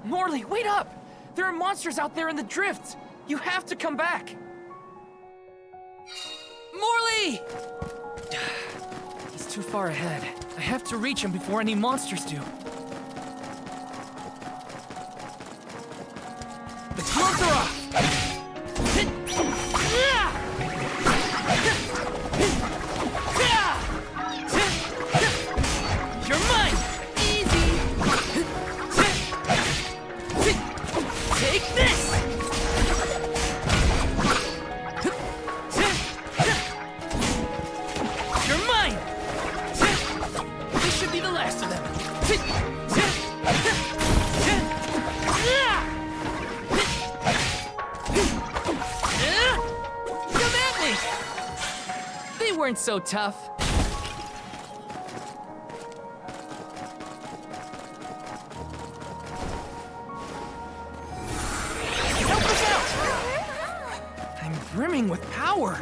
Morley, wait up! There are monsters out there in the drifts! You have to come back! Morley! He's too far ahead. I have to reach him before any monsters do. The gloves are off! You're mine! Easy! Take this! You're mine! This should be the last of them. Come at me! They weren't so tough. Help us out! I'm brimming with power.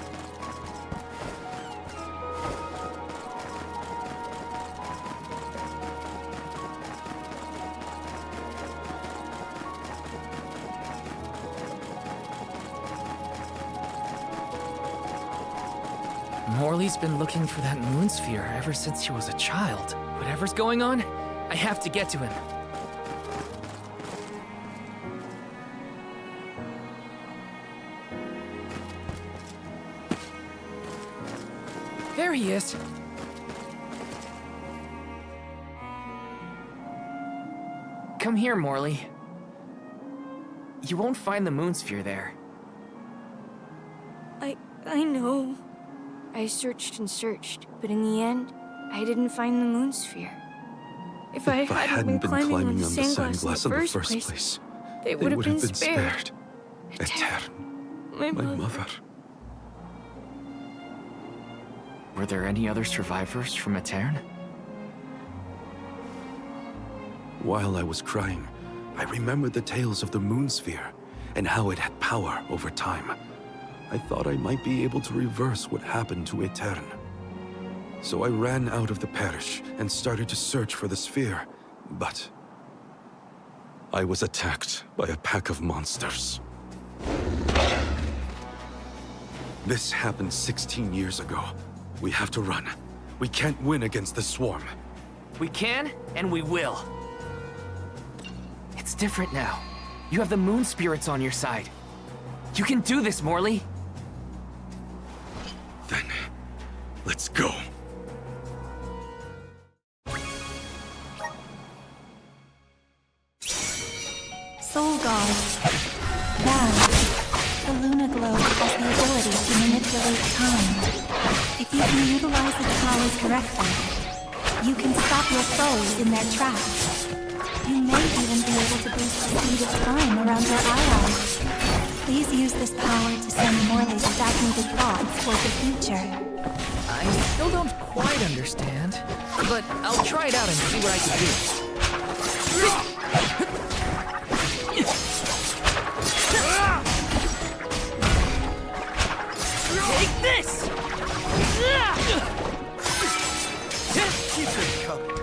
Morley's been looking for that moon sphere ever since he was a child. Whatever's going on, I have to get to him. There he is. Come here, Morley. You won't find the moon sphere there. I know. I searched and searched, but in the end, I didn't find the moon sphere. If I hadn't been climbing on the sandglass in the first place, they would have been spared. Aeterne, My my mother. mother. Were there any other survivors from Aeterne? While I was crying, I remembered the tales of the moon sphere and how it had power over time. I thought I might be able to reverse what happened to Aeterne. So I ran out of the parish and started to search for the sphere, but I was attacked by a pack of monsters. This happened 16 years ago. We have to run. We can't win against the swarm. We can, and we will. It's different now. You have the moon spirits on your side. You can do this, Morley. Then, let's go. Soul God. Now, the Luna Globe has the ability to manipulate time. If you can utilize its powers correctly, you can stop your foes in their tracks. You may even be able to boost the speed of time around your allies. Please use this power to send Morley's stagnated thoughts toward the future. I still don't quite understand, but I'll try it out and see what I can do. Take this! Keep it coming.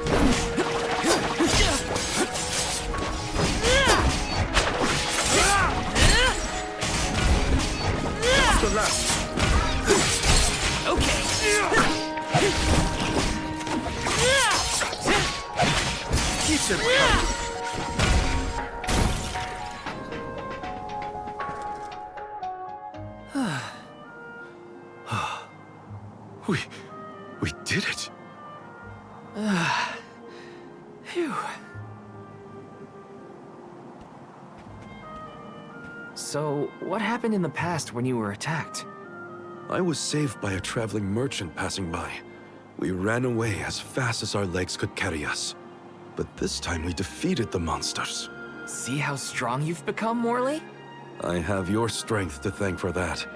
The last. Okay. Keep them coming. We did it. Phew. So, what happened in the past when you were attacked? I was saved by a traveling merchant passing by. We ran away as fast as our legs could carry us. But this time we defeated the monsters. See how strong you've become, Morley? I have your strength to thank for that,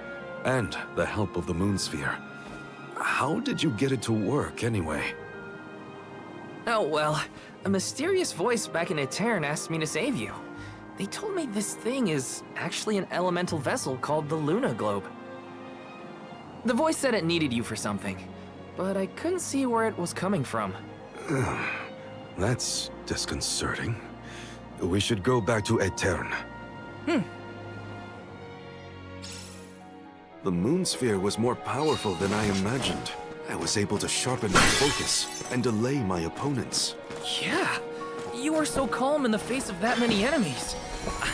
and the help of the moon sphere. How did you get it to work, anyway? Oh, well, a mysterious voice back in Aeterne asked me to save you. They told me this thing is actually an elemental vessel called the Luna Globe. The voice said it needed you for something, but I couldn't see where it was coming from. That's disconcerting. We should go back to Aetern. The moon sphere was more powerful than I imagined. I was able to sharpen my focus and delay my opponents. Yeah, you were so calm in the face of that many enemies.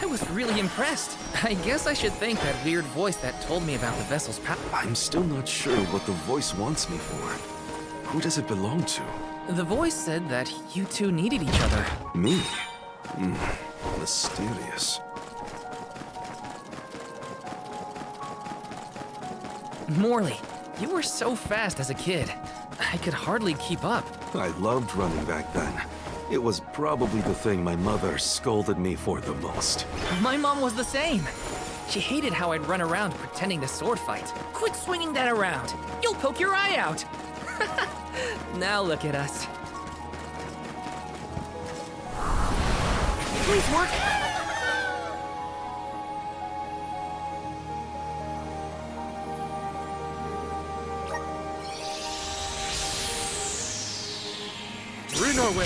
I was really impressed. I guess I should thank that weird voice that told me about the vessel's power. I'm still not sure what the voice wants me for. Who does it belong to? The voice said that you two needed each other. Me? Mysterious. Morley, you were so fast as a kid. I could hardly keep up. I loved running back then. It was probably the thing my mother scolded me for the most. My mom was the same. She hated how I'd run around pretending to sword fight. Quit swinging that around. You'll poke your eye out. Now look at us. Please work. Norway!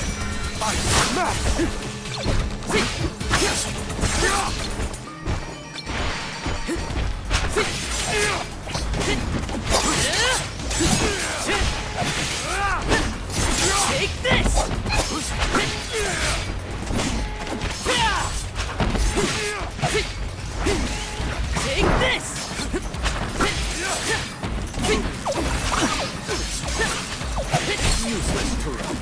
I smack! Take this! Take this! Useless Turok.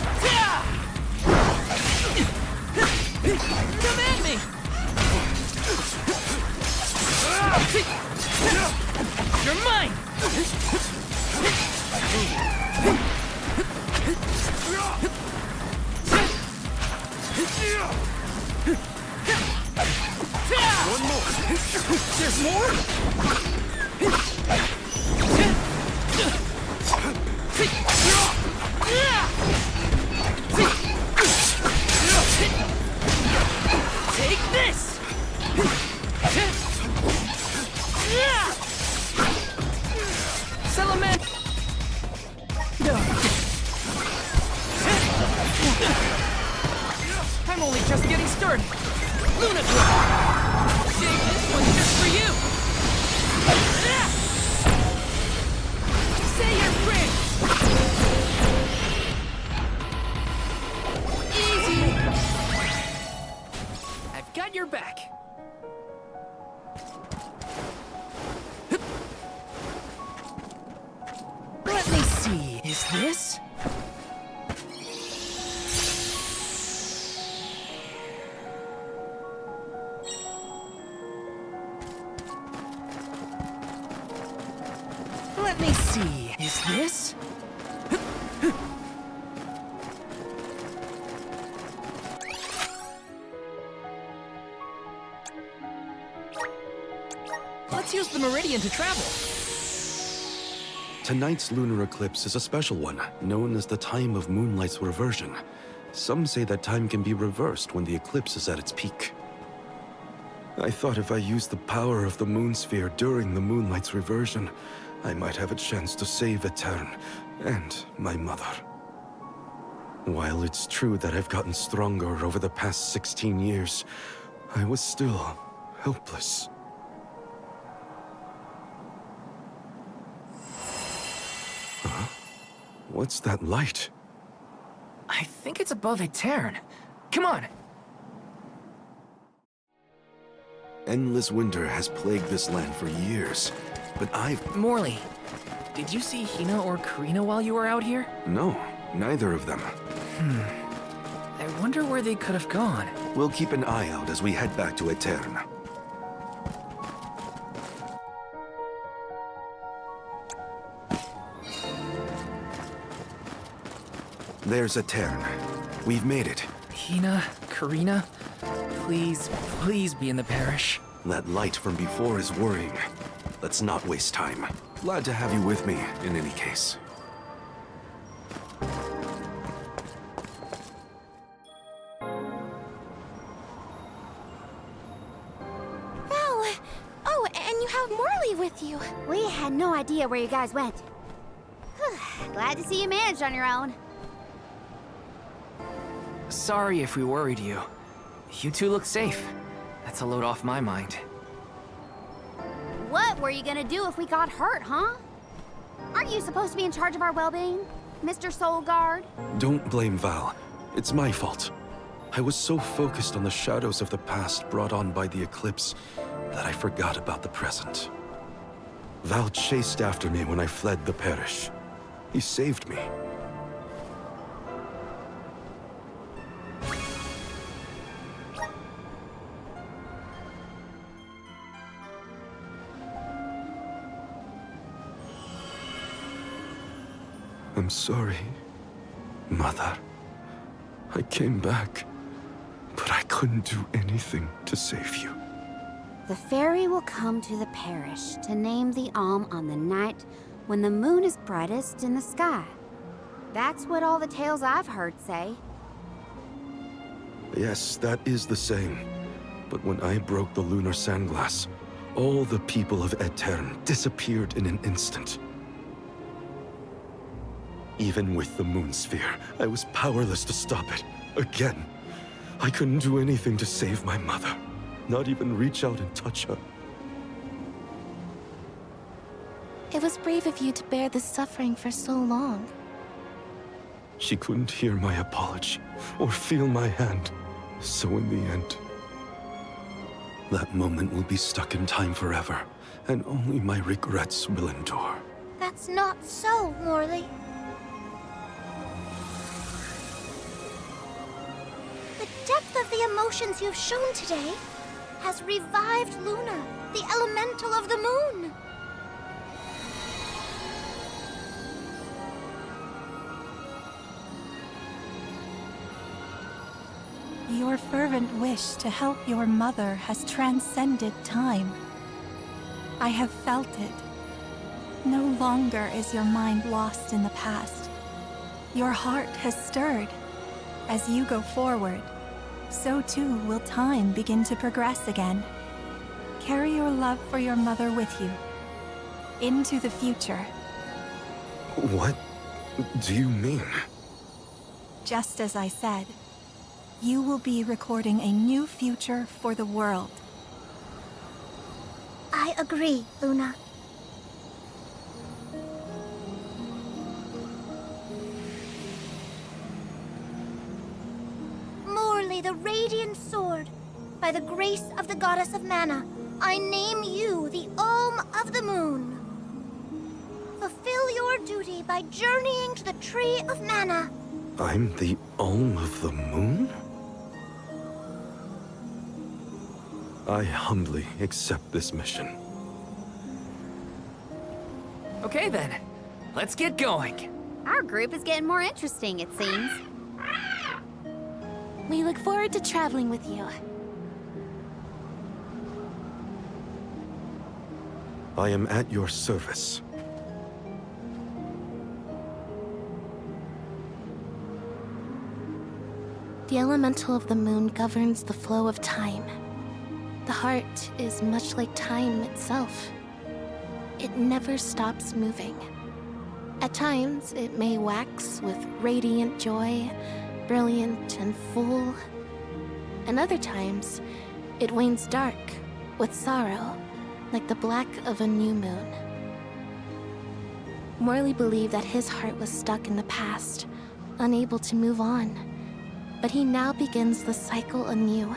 Come at me! You're mine! One more! There's more? Take this! Settlement! I'm only just getting started. Luna Glow! Save this one just for you! Say your prayers! Easy! I've got your back. Let me see, is this? Let me see, is this? Let's use the Meridian to travel. Tonight's lunar eclipse is a special one, known as the Time of Moonlight's Reversion. Some say that time can be reversed when the eclipse is at its peak. I thought if I used the power of the moon sphere during the moonlight's reversion, I might have a chance to save Aetern and my mother. While it's true that I've gotten stronger over the past 16 years, I was still helpless. Huh? What's that light? I think it's above Aetern. Come on! Endless winter has plagued this land for years, but Morley, did you see Hina or Karina while you were out here? No, neither of them. I wonder where they could have gone. We'll keep an eye out as we head back to Aetern. There's Aetern. We've made it. Hina, Karina, please, please be in the parish. That light from before is worrying. Let's not waste time. Glad to have you with me, in any case. Oh, and you have Morley with you. We had no idea where you guys went. Glad to see you managed on your own. Sorry if we worried you. You two look safe. That's a load off my mind. What were you gonna do if we got hurt, huh? Aren't you supposed to be in charge of our well-being, Mr. Soul Guard? Don't blame Val. It's my fault. I was so focused on the shadows of the past brought on by the eclipse that I forgot about the present. Val chased after me when I fled the parish. He saved me. I'm sorry, Mother. I came back, but I couldn't do anything to save you. The fairy will come to the parish to name the Alm on the night when the moon is brightest in the sky. That's what all the tales I've heard say. Yes, that is the saying. But when I broke the lunar sandglass, all the people of Aetern disappeared in an instant. Even with the moon sphere, I was powerless to stop it. Again. I couldn't do anything to save my mother. Not even reach out and touch her. It was brave of you to bear this suffering for so long. She couldn't hear my apology or feel my hand. So in the end, that moment will be stuck in time forever, and only my regrets will endure. That's not so, Morley. The depth of the emotions you've shown today has revived Luna, the elemental of the moon. Your fervent wish to help your mother has transcended time. I have felt it. No longer is your mind lost in the past. Your heart has stirred. As you go forward, so too will time begin to progress again. Carry your love for your mother with you into the future. What do you mean? Just as I said, you will be recording a new future for the world. I agree, Luna. Morley, the Radiant Sword, by the grace of the Goddess of Mana, I name you the Alm of the Moon. Fulfill your duty by journeying to the Tree of Mana. I'm the Alm of the Moon? I humbly accept this mission. Okay then, let's get going. Our group is getting more interesting, it seems. We look forward to traveling with you. I am at your service. The elemental of the moon governs the flow of time. The heart is much like time itself. It never stops moving. At times, it may wax with radiant joy, brilliant and full. And other times, it wanes dark with sorrow, like the black of a new moon. Morley believed that his heart was stuck in the past, unable to move on. But he now begins the cycle anew.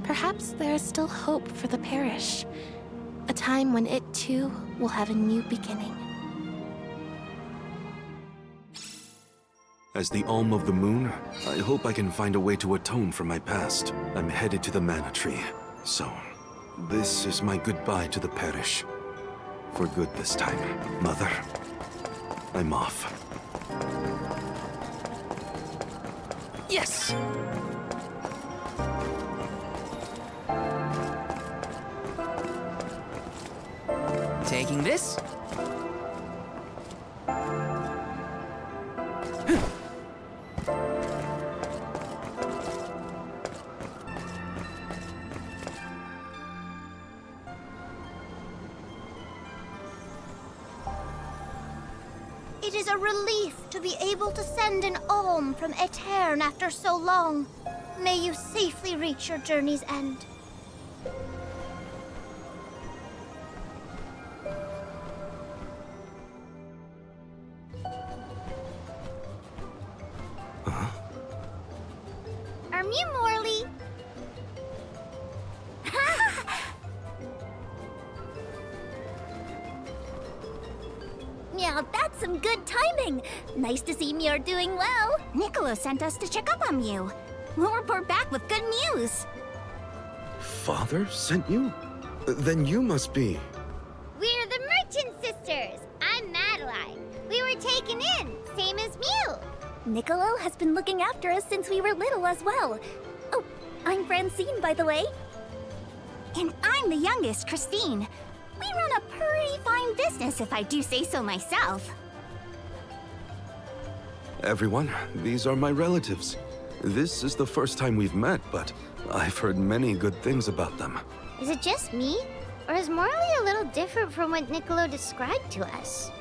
Perhaps there is still hope for the parish, a time when it too will have a new beginning. As the Alm of the Moon, I hope I can find a way to atone for my past. I'm headed to the Mana Tree, so this is my goodbye to the parish. For good this time, Mother. I'm off. Yes! Taking this. It is a relief to be able to send an alm from Aetern after so long. May you safely reach your journey's end. Mew Morley. Meow, that's some good timing. Nice to see Mew doing well. Niccolo sent us to check up on Mew. We'll report back with good news. Father sent you? Then you must be... We're the Merchant Sisters. I'm Madeline. We were taken in, same as Mew. Niccolo has been looking after us since we were little as well. Oh, I'm Francine, by the way. And I'm the youngest, Christine. We run a pretty fine business, if I do say so myself. Everyone, these are my relatives. This is the first time we've met, but I've heard many good things about them. Is it just me? Or is Morley a little different from what Niccolo described to us?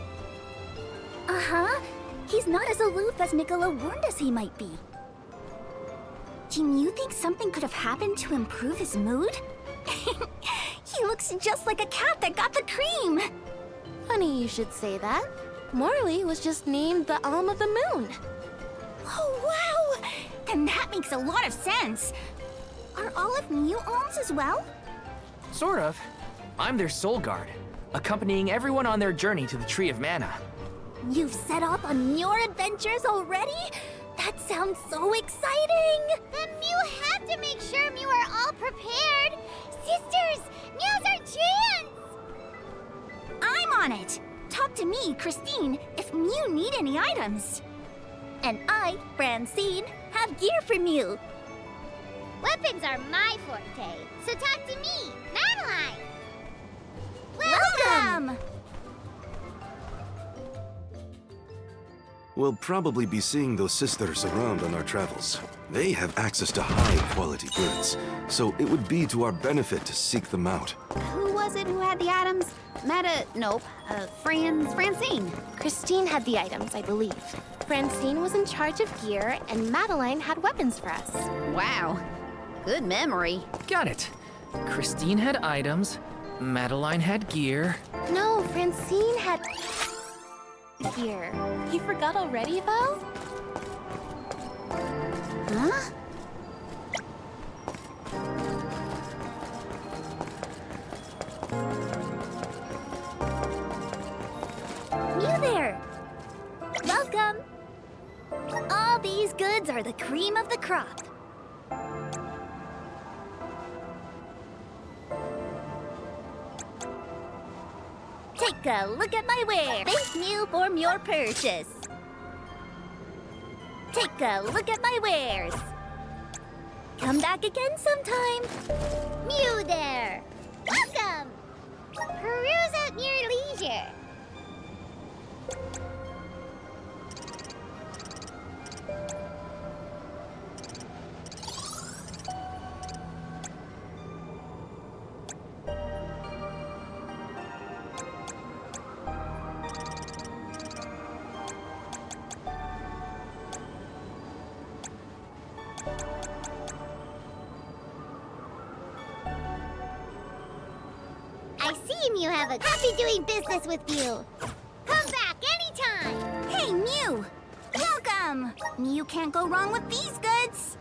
Uh-huh. He's not as aloof as Niccolo warned us he might be. Do you think something could have happened to improve his mood? He looks just like a cat that got the cream! Funny you should say that. Morley was just named the Alm of the Moon. Oh, wow! Then that makes a lot of sense. Are all of Mew alms as well? Sort of. I'm their soul guard, accompanying everyone on their journey to the Tree of Mana. You've set off on your adventures already? That sounds so exciting! Then Mew have to make sure Mew are all prepared! Sisters! Now's our chance! I'm on it! Talk to me, Christine, if Mew need any items. And I, Francine, have gear for Mew. Weapons are my forte, so talk to me, Madeline! Welcome! We'll probably be seeing those sisters around on our travels. They have access to high-quality goods, so it would be to our benefit to seek them out. Who was it who had the items? Francine. Christine had the items, I believe. Francine was in charge of gear, and Madeline had weapons for us. Wow. Good memory. Got it. Christine had items, Madeline had gear. No, Francine had gear. You forgot already, Val? Huh? Mew there! Welcome! All these goods are the cream of the crop. Take a look at my wares. Thank Mew for your purchase. Take a look at my wares. Come back again sometime. Mew there! Welcome! Peruse at your leisure. I see Mew have a happy doing business with you. Come back anytime. Hey, Mew! Welcome! Mew can't go wrong with these goods.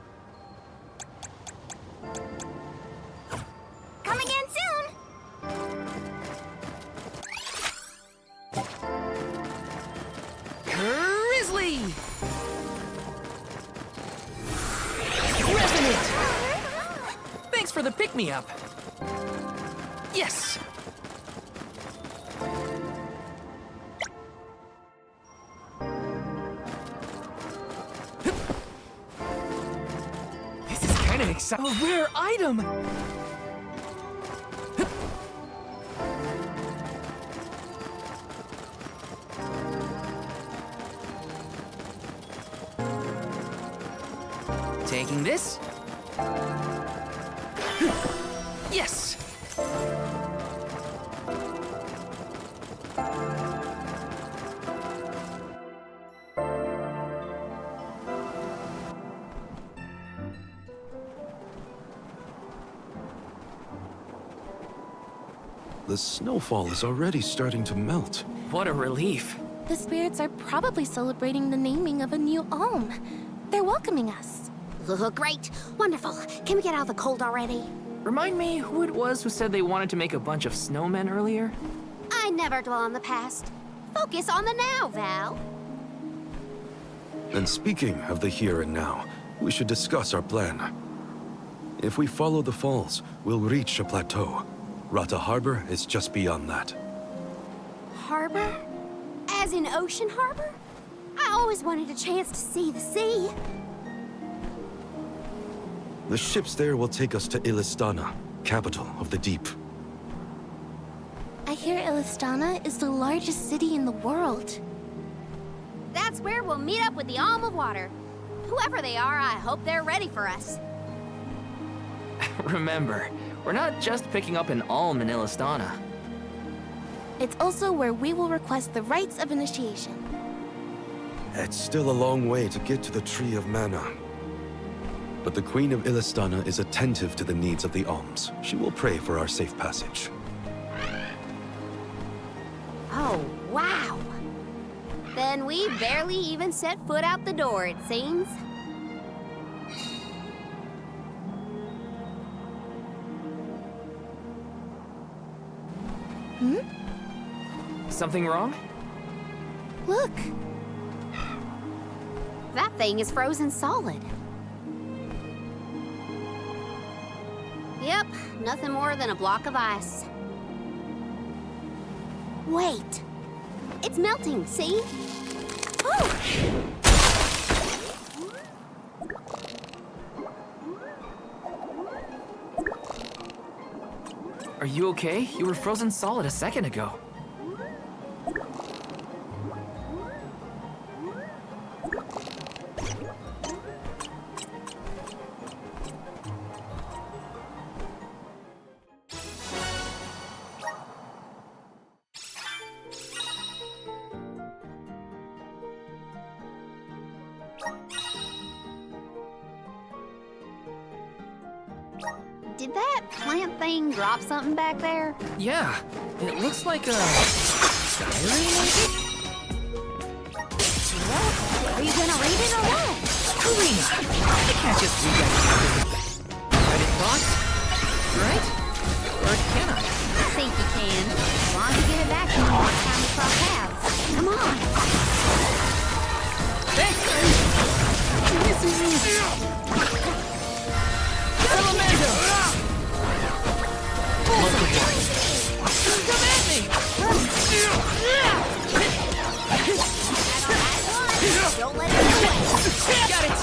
Come again soon. Grizzly! Resonant! Thanks for the pick-me-up. Yes! This is kind of exciting. A rare item! Taking this. Yes! The snowfall is already starting to melt. What a relief. The spirits are probably celebrating the naming of a new Alm. They're welcoming us. Great. Wonderful. Can we get out of the cold already? Remind me who it was who said they wanted to make a bunch of snowmen earlier? I never dwell on the past. Focus on the now, Val. And speaking of the here and now, we should discuss our plan. If we follow the falls, we'll reach a plateau. Rata Harbor is just beyond that. Harbor? As in Ocean Harbor? I always wanted a chance to see the sea. The ships there will take us to Illistana, capital of the deep. I hear Illistana is the largest city in the world. That's where we'll meet up with the Alm of Water. Whoever they are, I hope they're ready for us. Remember, we're not just picking up an Alm in Illistana. It's also where we will request the rites of initiation. It's still a long way to get to the Tree of Mana. But the Queen of Illistana is attentive to the needs of the Alms. She will pray for our safe passage. Oh, wow. Then we barely even set foot out the door, it seems. Something wrong? Look, That thing is frozen solid. Yep, nothing more than a block of ice. Wait. It's melting, see? Oh! Are you okay? You were frozen solid a second ago. Did that plant thing drop something back there? Yeah, it looks like a diary, maybe? Are you gonna read it or what? Karina, I can't just read that. Read it thoughts, right? Or can I? I think you can. As long as you give it back to me next time we cross paths. Come on. Thanks! This is easy! Salamando! Come at me! Don't let it get away. Got it!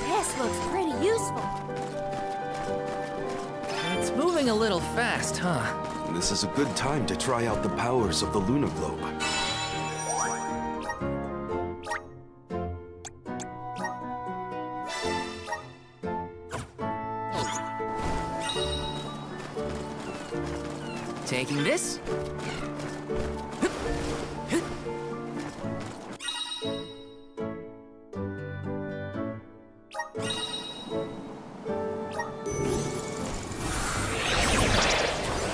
This looks pretty useful. It's moving a little fast, huh? This is a good time to try out the powers of the Luna Globe. Taking this.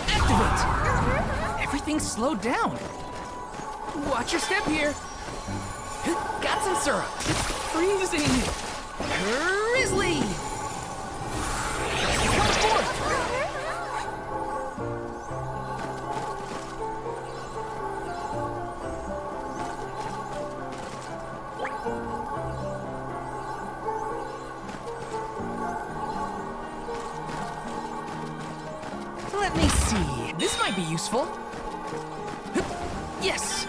Activate! Everything's slowed down. Watch your step here. Got some syrup. It's freezing. Grizzly! Come forth! Let me see. This might be useful. Yes!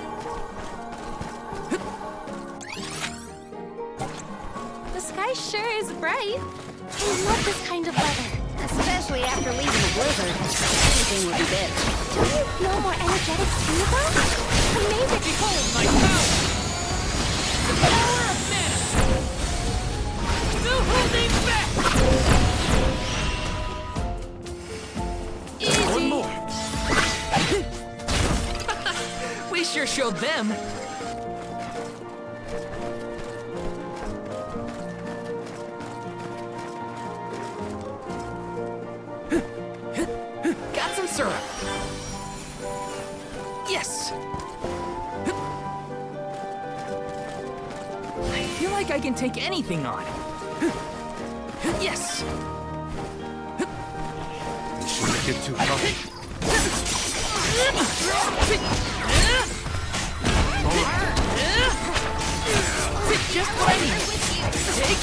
the sky sure is bright. I love this kind of weather. Especially after leaving the blizzard. Anything would be better. Don't you feel more energetic too, though? Amazing. Behold my power! The power of mana! No holding back! Easy! One more. We sure showed them. syrup. Yes! I feel like I can take anything on. Yes! Shouldn't get too tough. Just what I need. Take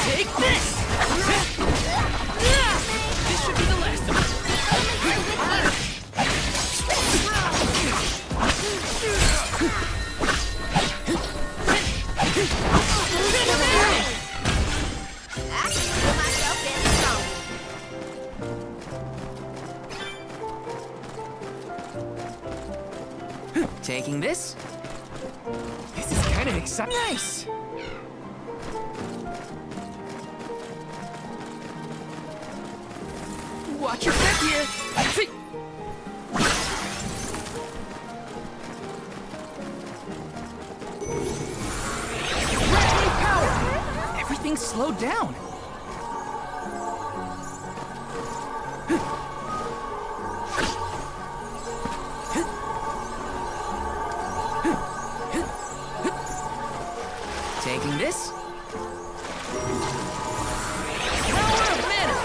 Take this! This should be the last of it. Taking this? This is kind of exciting. Nice! Watch your step here! Rapid power! Everything's slowed down. Taking this? Power of mana!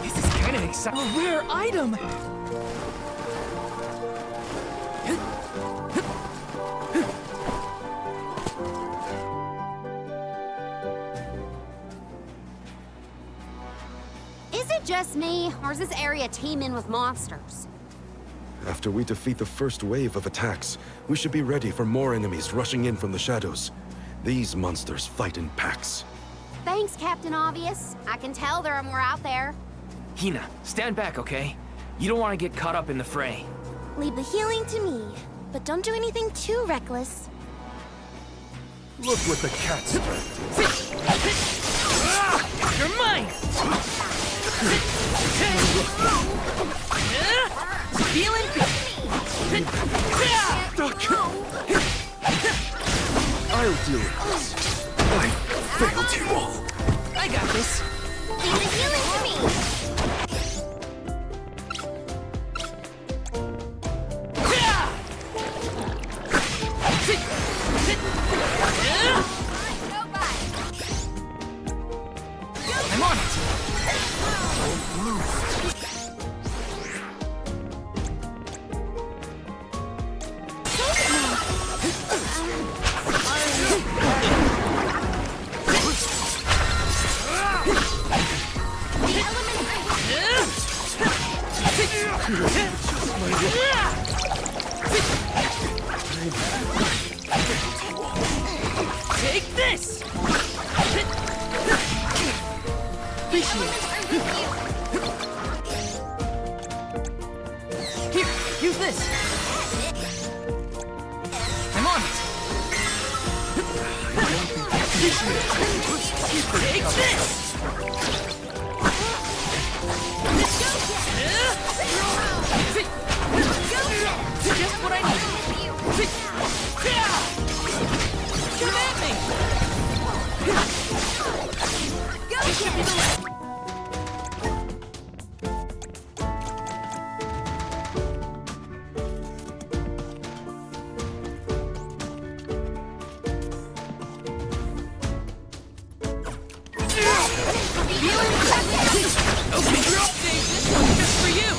This is kind of exciting. A rare item! Is it just me, or is this area teeming with monsters? After we defeat the first wave of attacks, we should be ready for more enemies rushing in from the shadows. These monsters fight in packs. Thanks, Captain Obvious. I can tell there are more out there. Hina, stand back, okay? You don't want to get caught up in the fray. Leave the healing to me, but don't do anything too reckless. Look what the cat's done. You're mine! Feeling good! I'll deal with this. I failed you all. I got this. Leave the healing to me. I'm on it. Take this! Appreciate it. Here, use this. I'm on it. Appreciate it. Take this! Just what I need. Come at me! This should be the last. Okay, save this one just for you!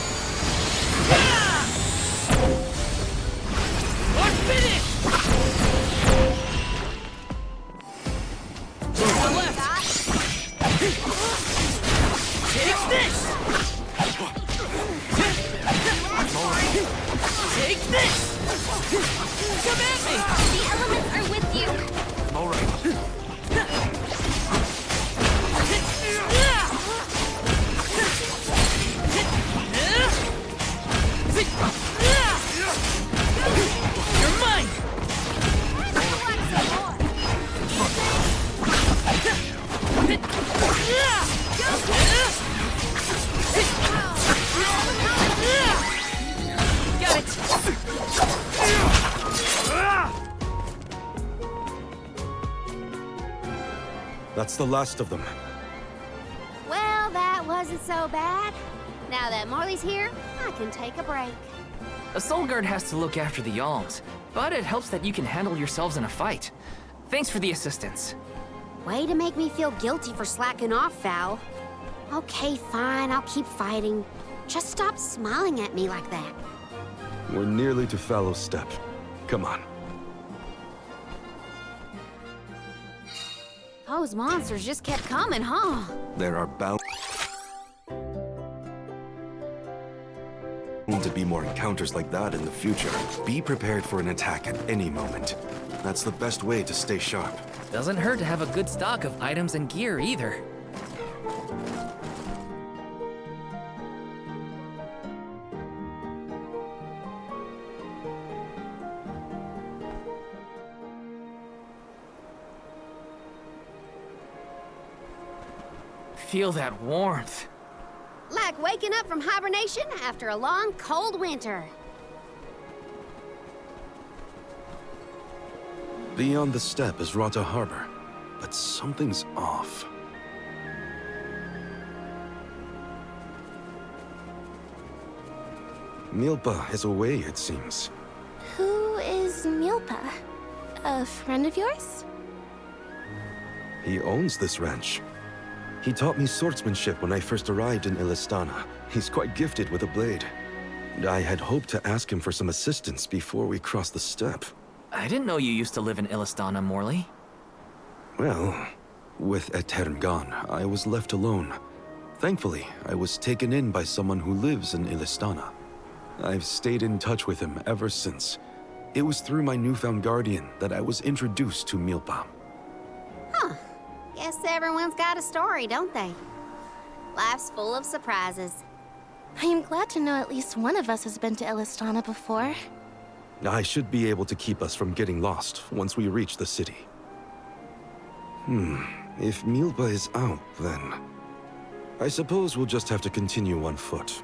Or finish! To the left! Take this! Take this! Come at me! The elements are with you. All right. You're mine! That's the last of them. Well, that wasn't so bad. Now that Morley's here, I can take a break. A soul guard has to look after the alms, but it helps that you can handle yourselves in a fight. Thanks for the assistance. Way to make me feel guilty for slacking off, Val. Okay, fine, I'll keep fighting. Just stop smiling at me like that. We're nearly to Fallow's Step. Come on. Those monsters just kept coming, huh? There are bound to be more encounters like that in the future. Be prepared for an attack at any moment. That's the best way to stay sharp. Doesn't hurt to have a good stock of items and gear either. Feel that warmth. Like waking up from hibernation after a long, cold winter. Beyond the steppe is Rata Harbor, but something's off. Milpa is away, it seems. Who is Milpa? A friend of yours? He owns this ranch. He taught me swordsmanship when I first arrived in Illistana. He's quite gifted with a blade. And I had hoped to ask him for some assistance before we crossed the steppe. I didn't know you used to live in Illistana, Morley. Well, with Aetern gone, I was left alone. Thankfully, I was taken in by someone who lives in Illistana. I've stayed in touch with him ever since. It was through my newfound guardian that I was introduced to Milpa. Huh. Guess everyone's got a story, don't they? Life's full of surprises. I am glad to know at least one of us has been to Illistana before. I should be able to keep us from getting lost once we reach the city. If Milpa is out, then I suppose we'll just have to continue on foot.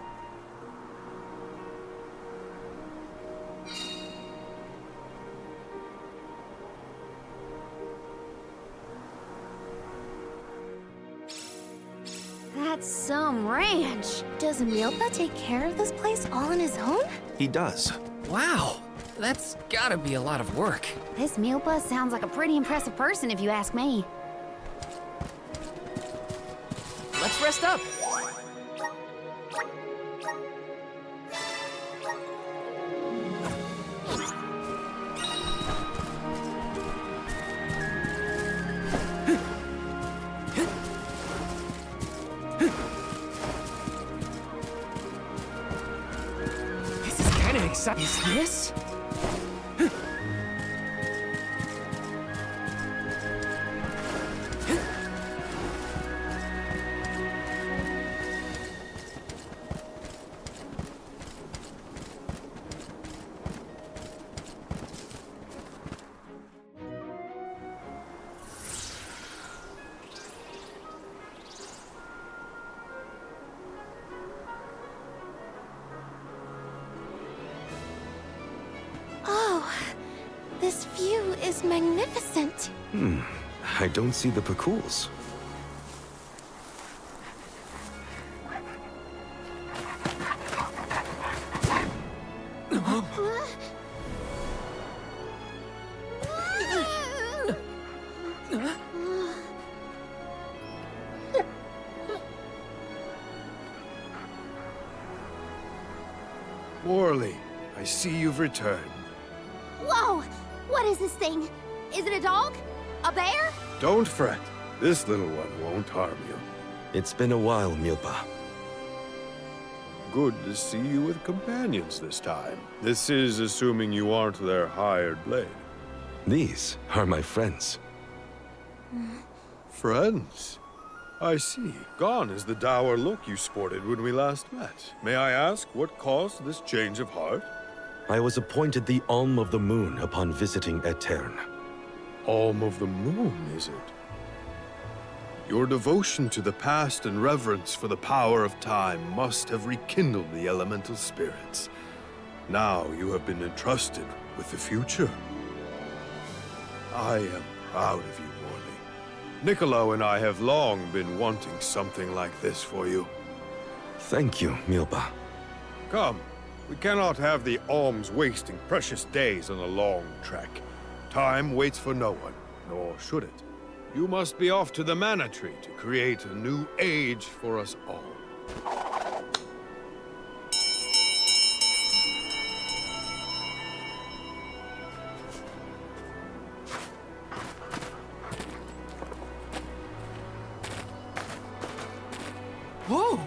That's some ranch. Does Milpa take care of this place all on his own? He does. Wow, that's gotta be a lot of work. This Milpa sounds like a pretty impressive person if you ask me. Let's rest up. This is kind of exciting. Is this? Oh, this view is magnificent. I don't see the Pakools. Morley, I see you've returned. Whoa! What is this thing? Is it a dog? A bear? Don't fret. This little one won't harm you. It's been a while, Milpa. Good to see you with companions this time. This is assuming you aren't their hired blade. These are my friends. Friends? I see. Gone is the dour look you sported when we last met. May I ask what caused this change of heart? I was appointed the Alm of the Moon upon visiting Aetern. Alm of the Moon, is it? Your devotion to the past and reverence for the power of time must have rekindled the elemental spirits. Now you have been entrusted with the future. I am proud of you, Morley. Niccolo and I have long been wanting something like this for you. Thank you, Milpa. Come, we cannot have the alms wasting precious days on a long trek. Time waits for no one, nor should it. You must be off to the Mana Tree to create a new age for us all. Whoa!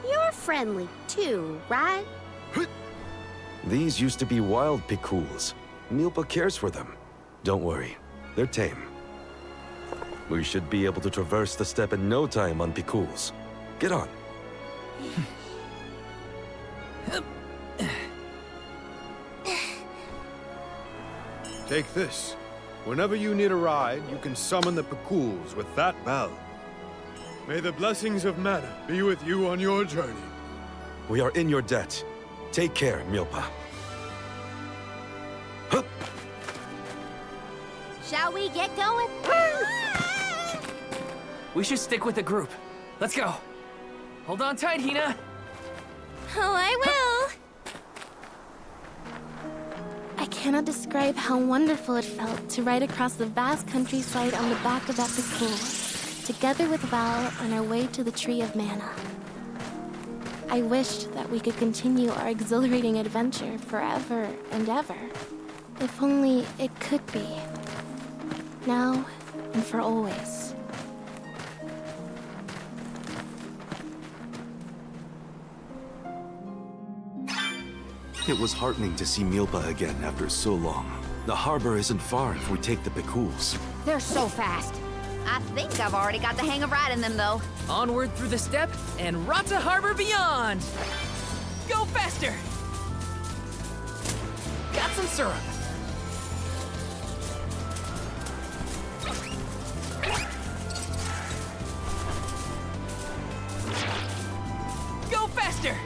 You're friendly too, right? These used to be wild Picools. Milpa cares for them. Don't worry, they're tame. We should be able to traverse the steppe in no time on Picools. Get on. Take this. Whenever you need a ride, you can summon the Picools with that bell. May the blessings of Mana be with you on your journey. We are in your debt. Take care, Milpa. Hup! Shall we get going? We should stick with the group. Let's go. Hold on tight, Hina. Oh, I will! I cannot describe how wonderful it felt to ride across the vast countryside on the back of that Picool, together with Val on our way to the Tree of Mana. I wished that we could continue our exhilarating adventure forever and ever. If only it could be. Now and for always. It was heartening to see Milpa again after so long. The harbor isn't far if we take the Picools. They're so fast. I think I've already got the hang of riding them, though. Onward through the steppe and Rata Harbor beyond! Go faster! Got some syrup. Go faster!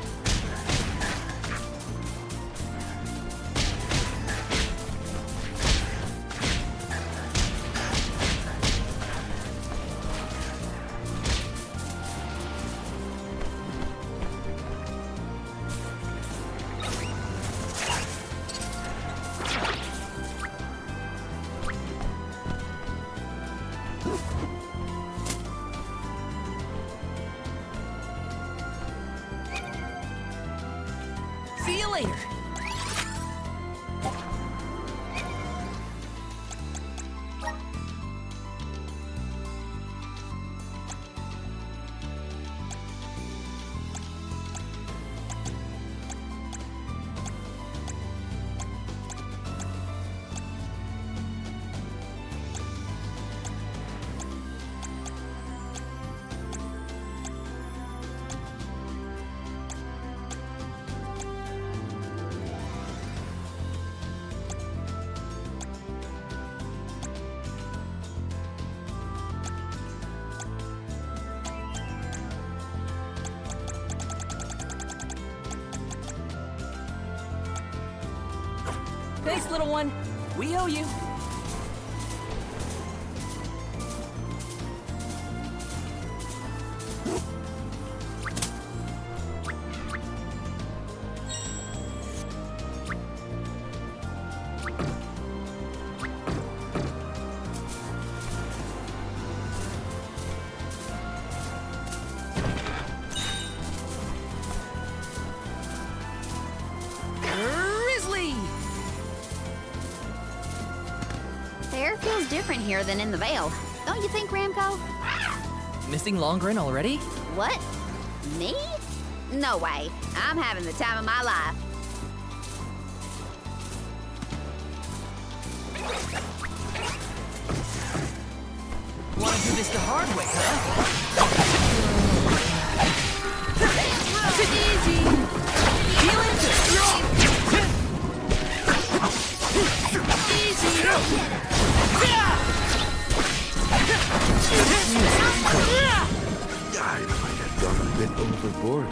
See you later. Thanks, little one. We owe you. The air feels different here than in the Vale. Don't you think, Ramco? Missing Longren already? What? Me? No way. I'm having the time of my life. Wanna do this the hard way, huh? Easy! Feeling good! Easy! I might have gone a bit overboard.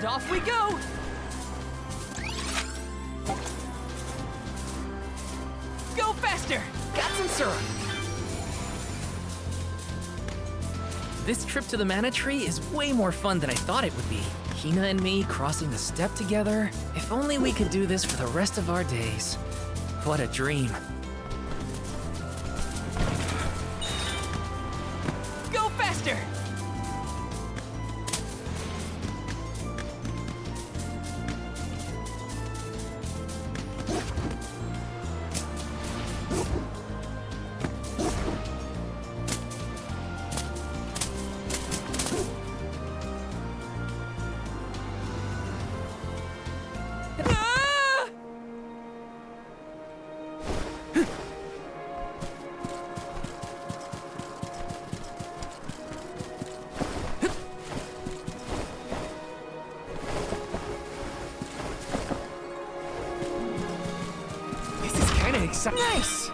And off we go! Go faster! Got some syrup! This trip to the Mana Tree is way more fun than I thought it would be. Hina and me crossing the step together. If only we could do this for the rest of our days. What a dream. Go faster! Nice!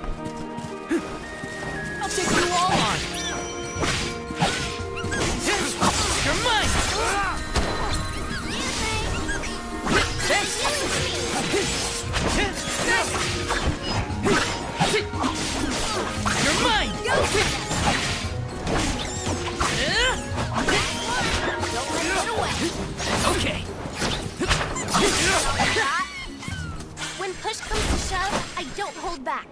I'll take you all on! You're mine! Thanks! You're mine! Don't let it get away. Okay. When push comes to shove, I don't hold back.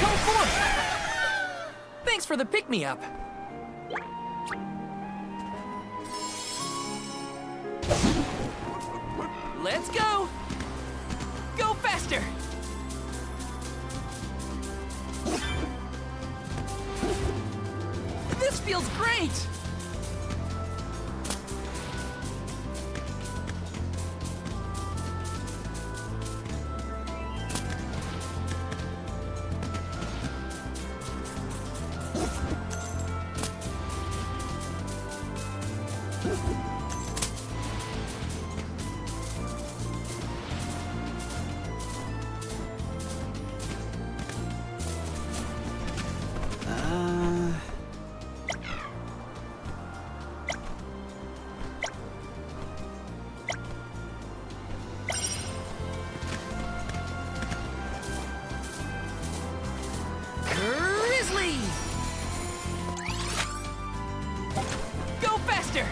Come forth! Thanks for the pick-me-up. Let's go! Go faster! This feels great! Grizzly! Go faster!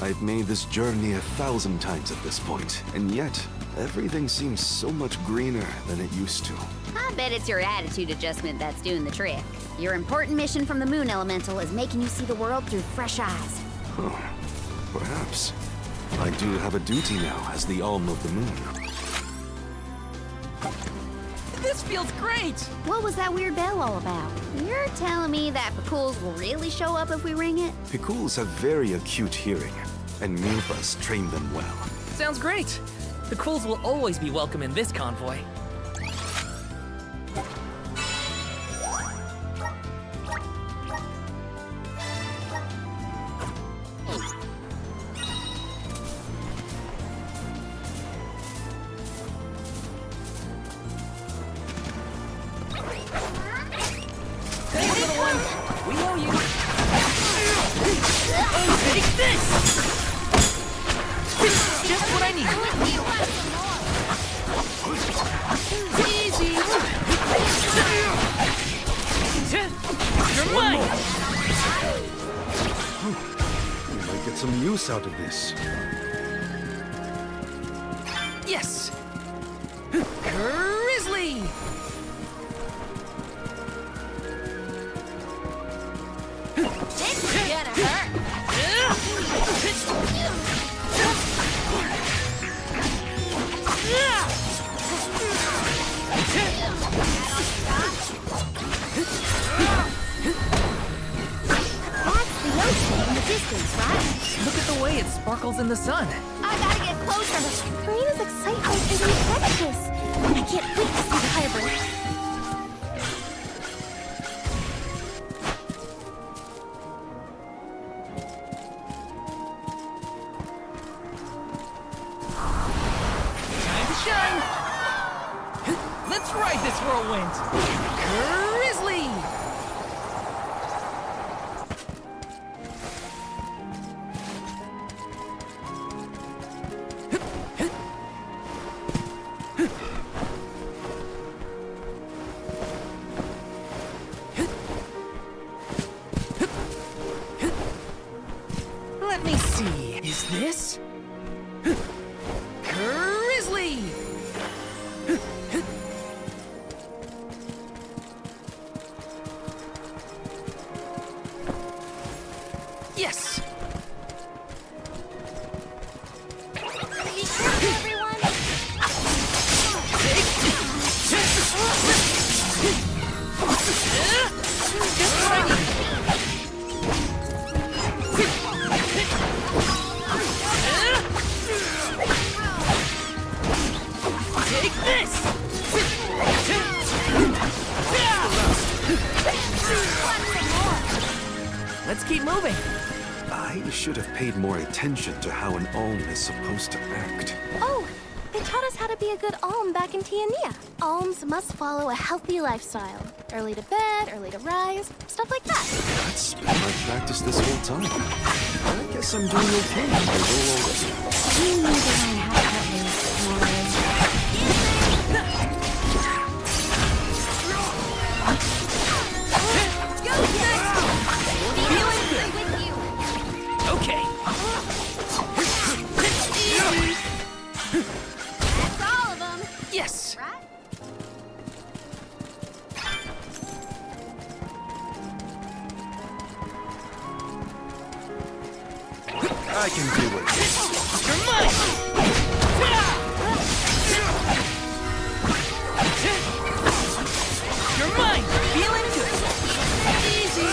I've made this journey 1,000 times at this point, and yet, everything seems so much greener than it used to. I bet it's your attitude adjustment that's doing the trick. Your important mission from the Moon Elemental is making you see the world through fresh eyes. Oh, perhaps. I do have a duty now as the Alm of the Moon. This feels great! What was that weird bell all about? You're telling me that Picools will really show up if we ring it? Picools have very acute hearing, and Milpas trained them well. Sounds great! The Cools will always be welcome in this convoy. Hey, little one! We owe you! Take this! Just what I need! Easy! You're mine! We might get some use out of this. Yes! Grizzly! This is gonna hurt. That's the sparkles in the sun. I gotta get closer. Karina's excitement is infectious. I can't wait to see the harbor. Time to shine! Let's ride this whirlwind! Grizzly! Let me see. Is this? Grizzly! Yes! Be careful, everyone. Just what I need. Take this! Let's keep moving. I should have paid more attention to how an Alm is supposed to act. Oh, they taught us how to be a good Alm back in Tiania. Alms must follow a healthy lifestyle. Early to bed, early to rise, stuff like that. That's been my practice this whole time. I guess I'm doing okay. You need to learn how to cut loose, Maury. Okay. That's all of them, Yes. right? I can do it. You're mine! You're mine! Feeling good! Easy!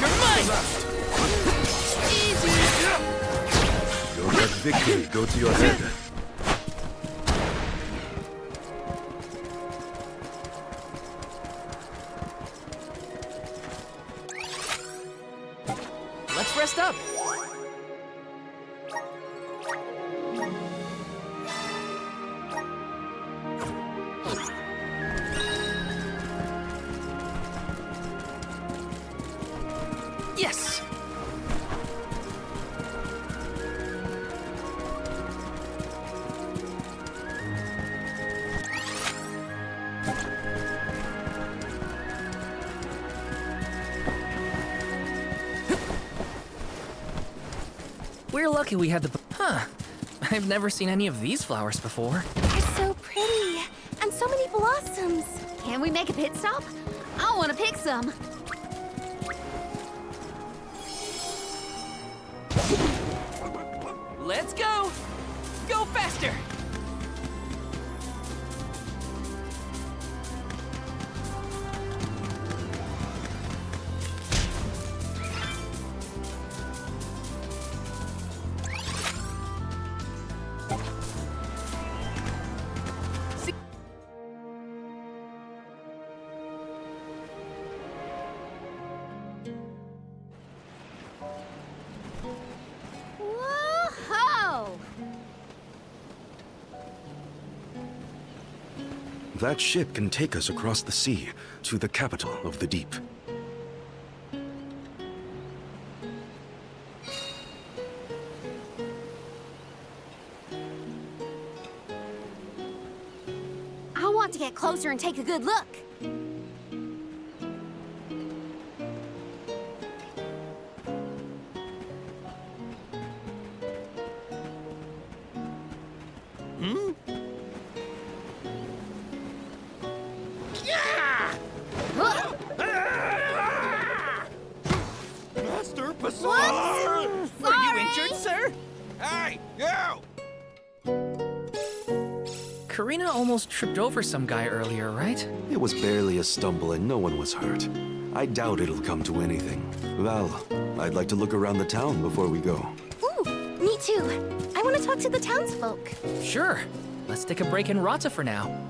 You're mine! Easy! Don't let victory go to your head. Let's rest up. Yes! We're lucky we had the... Huh. I've never seen any of these flowers before. They're so pretty, and so many blossoms. Can we make a pit stop? I want to pick some. Let's go! Go faster! Whoa-ho! That ship can take us across the sea to the capital of the deep. I want to get closer and take a good look. Master Bazaar! Are you injured, sir? Hey, you! Karina almost tripped over some guy earlier, right? It was barely a stumble and no one was hurt. I doubt it'll come to anything. Val, I'd like to look around the town before we go. Ooh, me too. I want to talk to the townsfolk. Sure. Let's take a break in Rata for now.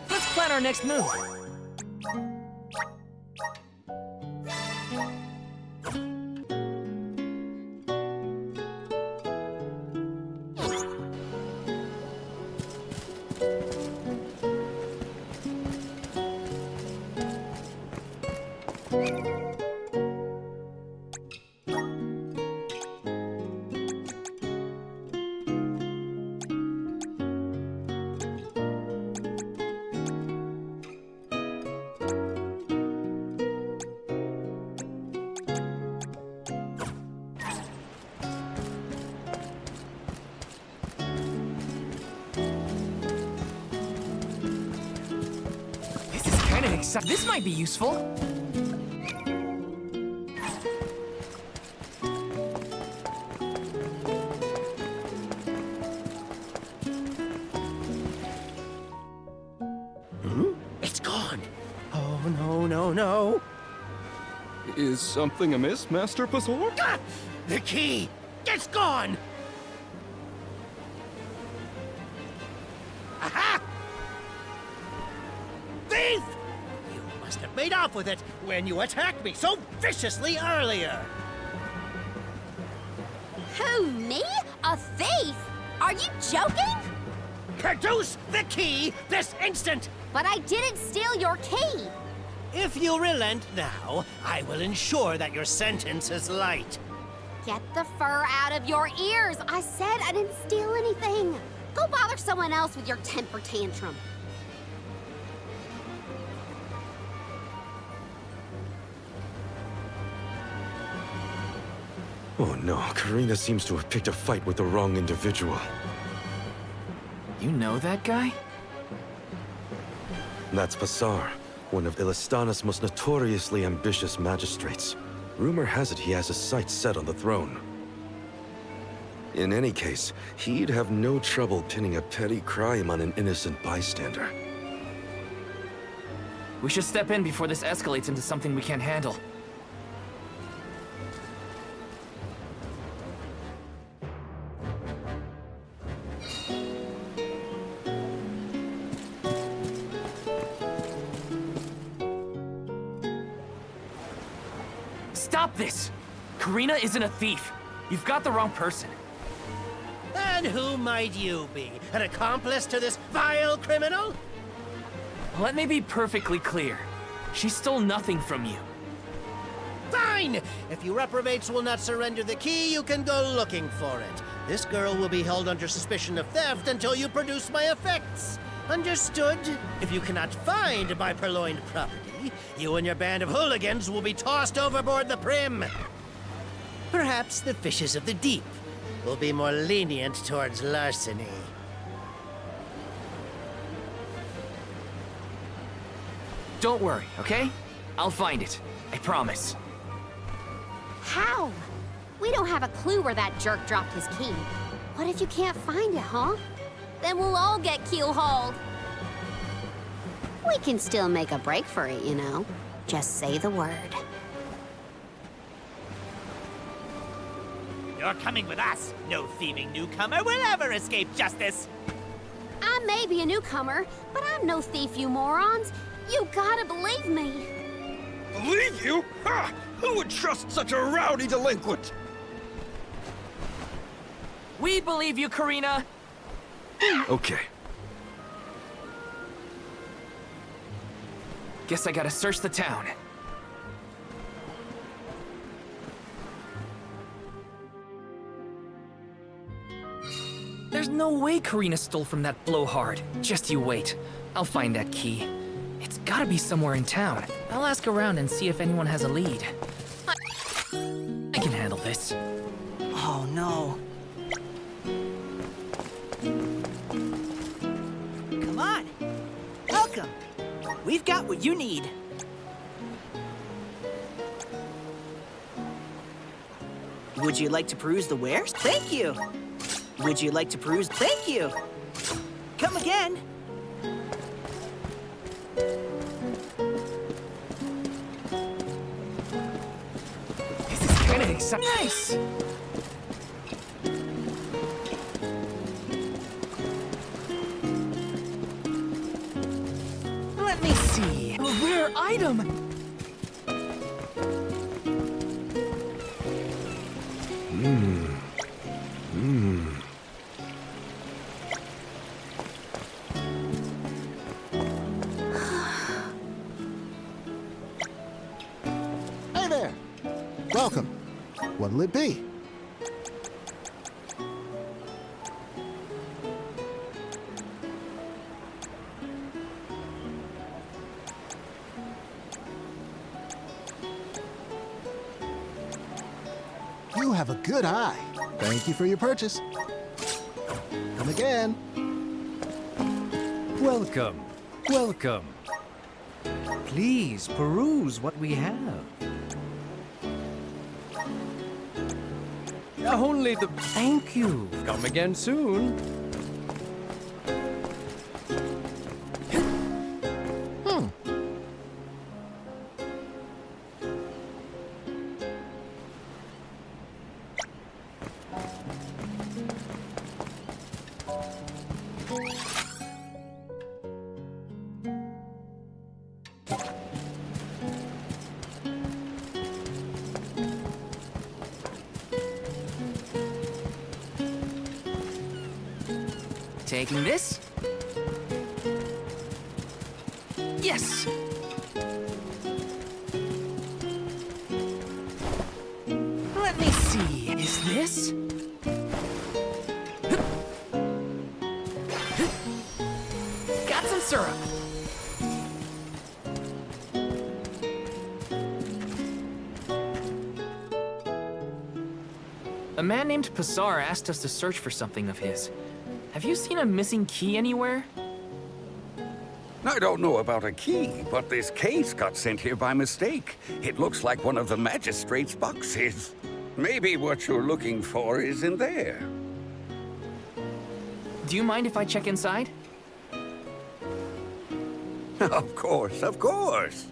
Let's plan our next move. This might be useful. It's gone. Oh, no, no, no. Is something amiss, Master Pasor? Ah! The key! It's gone! Aha! Thief! You must have made off with it when you attacked me so viciously earlier. Who, me? A thief? Are you joking? Produce the key this instant! But I didn't steal your key. If you relent now, I will ensure that your sentence is light. Get the fur out of your ears. I said I didn't steal anything. Go bother someone else with your temper tantrum. Oh no, Karina seems to have picked a fight with the wrong individual. You know that guy? That's Pasar, one of Illistana's most notoriously ambitious magistrates. Rumor has it he has his sights set on the throne. In any case, he'd have no trouble pinning a petty crime on an innocent bystander. We should step in before this escalates into something we can't handle. Stop this! Karina isn't a thief. You've got the wrong person. And who might you be? An accomplice to this vile criminal? Let me be perfectly clear. She stole nothing from you. Fine! If you reprobates will not surrender the key, you can go looking for it. This girl will be held under suspicion of theft until you produce my effects. Understood? If you cannot find my purloined property, you and your band of hooligans will be tossed overboard the Prim. Perhaps the fishes of the deep will be more lenient towards larceny. Don't worry, okay? I'll find it. I promise. How? We don't have a clue where that jerk dropped his key. What if you can't find it, huh? Then we'll all get keel-hauled. We can still make a break for it, you know. Just say the word. You're coming with us. No thieving newcomer will ever escape justice. I may be a newcomer, but I'm no thief, you morons. You gotta believe me. Believe you? Ha! Who would trust such a rowdy delinquent? We believe you, Karina! Okay. Guess I gotta search the town. No way Karina stole from that blowhard. Just you wait. I'll find that key. It's gotta be somewhere in town. I'll ask around and see if anyone has a lead. I can handle this. Oh no. Come on. Welcome. We've got what you need. Would you like to peruse the wares? Thank you. Would you like to peruse? Thank you. Come again. This is kind of exciting. Nice. Let me see. A rare item. Hey there. Welcome. What'll it be? You have a good eye. Thank you for your purchase. Come again. Welcome. Welcome. Please peruse what we have. Only the... Thank you. Come again soon. Taking this? Yes! Let me see. Is this? Got some syrup. A man named Pasar asked us to search for something of his. Have you seen a missing key anywhere? I don't know about a key, but this case got sent here by mistake. It looks like one of the magistrate's boxes. Maybe what you're looking for is in there. Do you mind if I check inside? Of course, of course.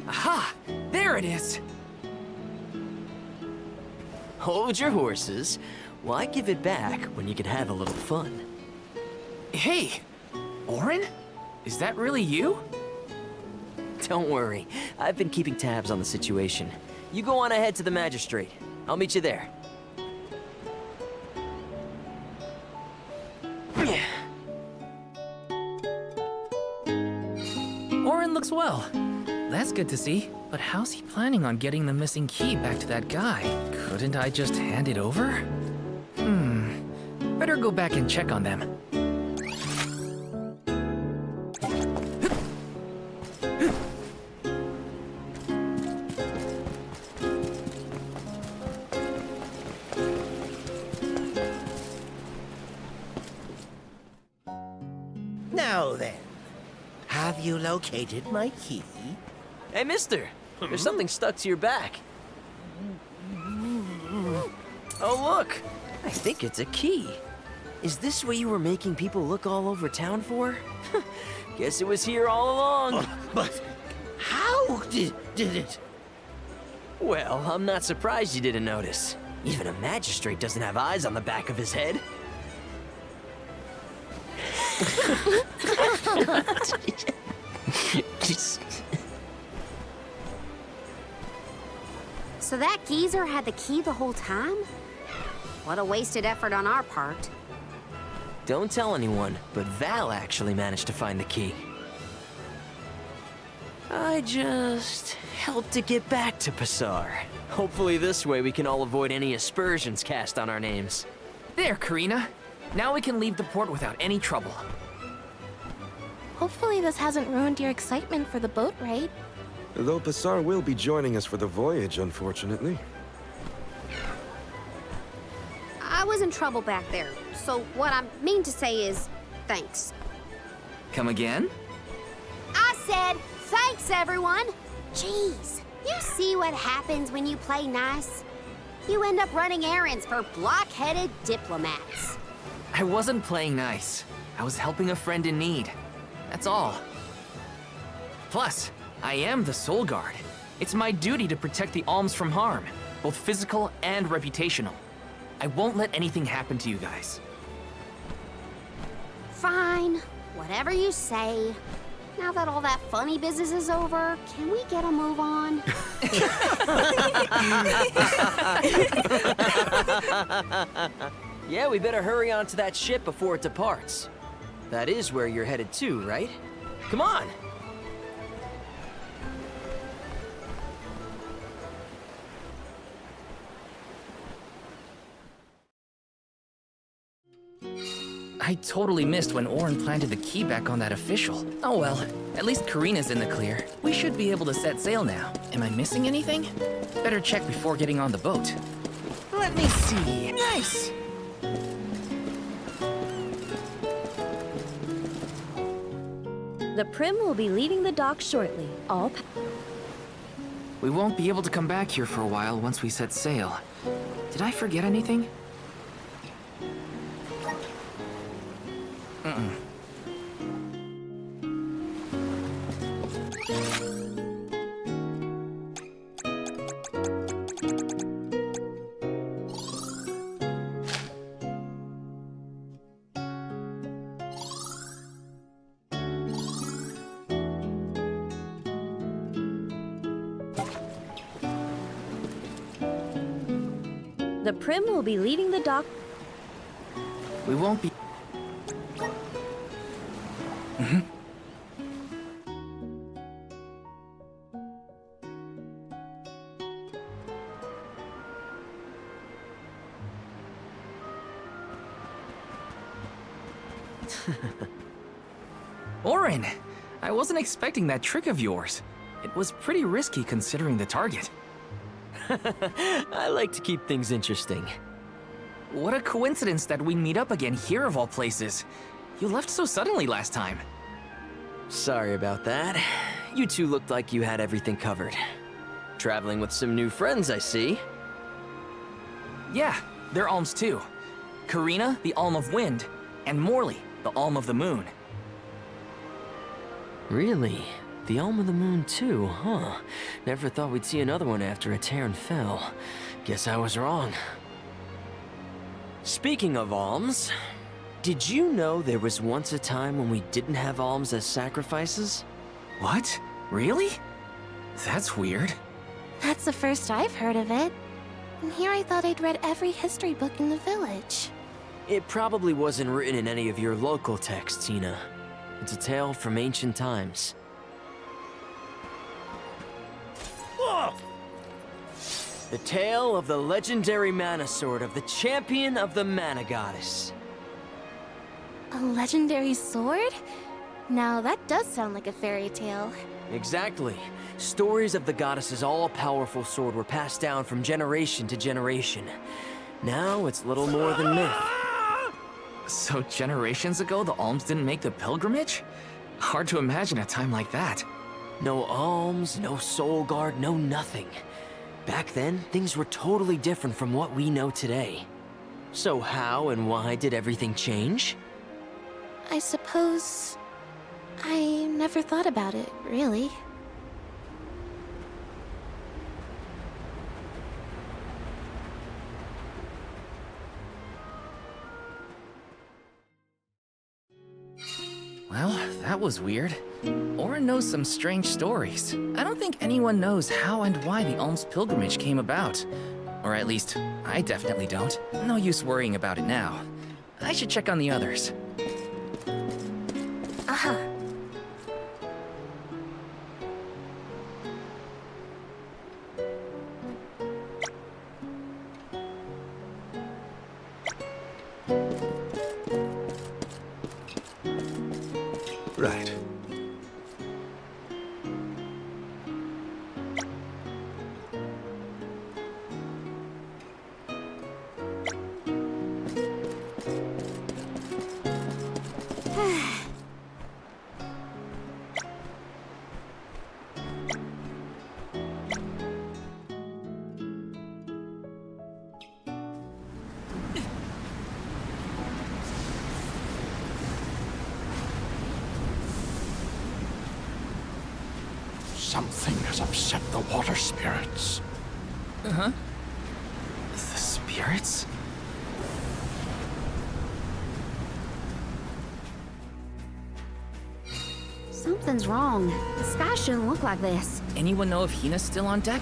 Aha! There it is! Hold your horses. Why give it back when you could have a little fun? Hey! Orin? Is that really you? Don't worry. I've been keeping tabs on the situation. You go on ahead to the magistrate. I'll meet you there. Orin looks well. That's good to see. But how's he planning on getting the missing key back to that guy? Couldn't I just hand it over? Better go back and check on them. Now then, have you located my key? Hey, mister! There's something stuck to your back. Oh, look! I think it's a key. Is this what you were making people look all over town for? Guess it was here all along. But how did it? Well, I'm not surprised you didn't notice. Even a magistrate doesn't have eyes on the back of his head. So that geezer had the key the whole time? What a wasted effort on our part. Don't tell anyone, but Val actually managed to find the key. I just helped to get back to Pasar. Hopefully this way we can all avoid any aspersions cast on our names. There, Karina. Now we can leave the port without any trouble. Hopefully this hasn't ruined your excitement for the boat ride. Though Passar will be joining us for the voyage, unfortunately. I was in trouble back there, so what I mean to say is, thanks. Come again? I said, thanks, everyone! Jeez, you see what happens when you play nice? You end up running errands for block-headed diplomats. I wasn't playing nice. I was helping a friend in need. That's all. Plus, I am the Soul Guard. It's my duty to protect the alms from harm, both physical and reputational. I won't let anything happen to you guys. Fine, whatever you say. Now that all that funny business is over, can we get a move on? Yeah, we better hurry on to that ship before it departs. That is where you're headed to, right? Come on! I totally missed when Auron planted the key back on that official. Oh well, at least Karina's in the clear. We should be able to set sail now. Am I missing anything? Better check before getting on the boat. Let me see. Nice! The Prim will be leaving the dock shortly. We won't be able to come back here for a while once we set sail. Did I forget anything? The Prim will be leaving the dock. We won't be... Auron! I wasn't expecting that trick of yours. It was pretty risky considering the target. I like to keep things interesting. What a coincidence that we meet up again here of all places. You left so suddenly last time. Sorry about that. You two looked like you had everything covered. Traveling with some new friends, I see. Yeah, they're alms too. Karina, the Alm of Wind, and Morley, the Alm of the Moon. Really? The Alm of the Moon too, huh? Never thought we'd see another one after Aetern fell. Guess I was wrong. Speaking of alms, did you know there was once a time when we didn't have alms as sacrifices? What? Really? That's weird. That's the first I've heard of it. And here I thought I'd read every history book in the village. It probably wasn't written in any of your local texts, Tina. It's a tale from ancient times. The tale of the legendary Mana Sword of the champion of the Mana Goddess. A legendary sword? Now that does sound like a fairy tale. Exactly. Stories of the goddess's all-powerful sword were passed down from generation to generation. Now it's little more than myth. So generations ago, the alms didn't make the pilgrimage? Hard to imagine a time like that. No alms, no soul guard, no nothing. Back then, things were totally different from what we know today. So how and why did everything change? I suppose... I never thought about it, really. Well, that was weird. Auron knows some strange stories. I don't think anyone knows how and why the alms pilgrimage came about. Or at least, I definitely don't. No use worrying about it now. I should check on the others. Uh-huh. Right. Something has upset the water spirits. Uh-huh. The spirits? Something's wrong. The sky shouldn't look like this. Anyone know if Hina's still on deck?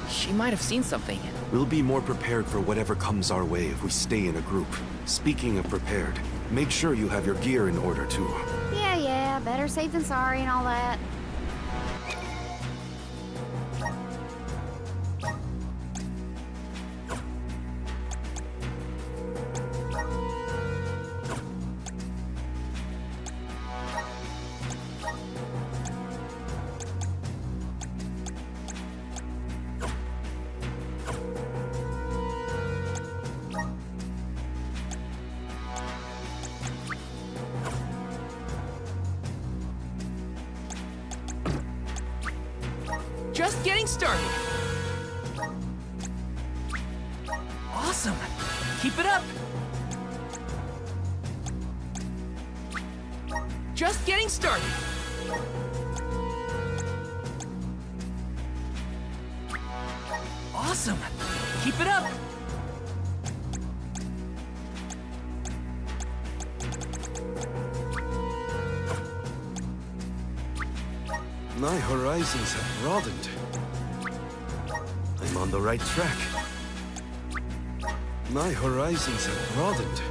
She might have seen something. We'll be more prepared for whatever comes our way if we stay in a group. Speaking of prepared, make sure you have your gear in order too. Yeah, better safe than sorry and all that. Just getting started. Awesome. Keep it up. Just getting started. Awesome. Keep it up. My horizons have broadened. I'm on the right track. My horizons have broadened.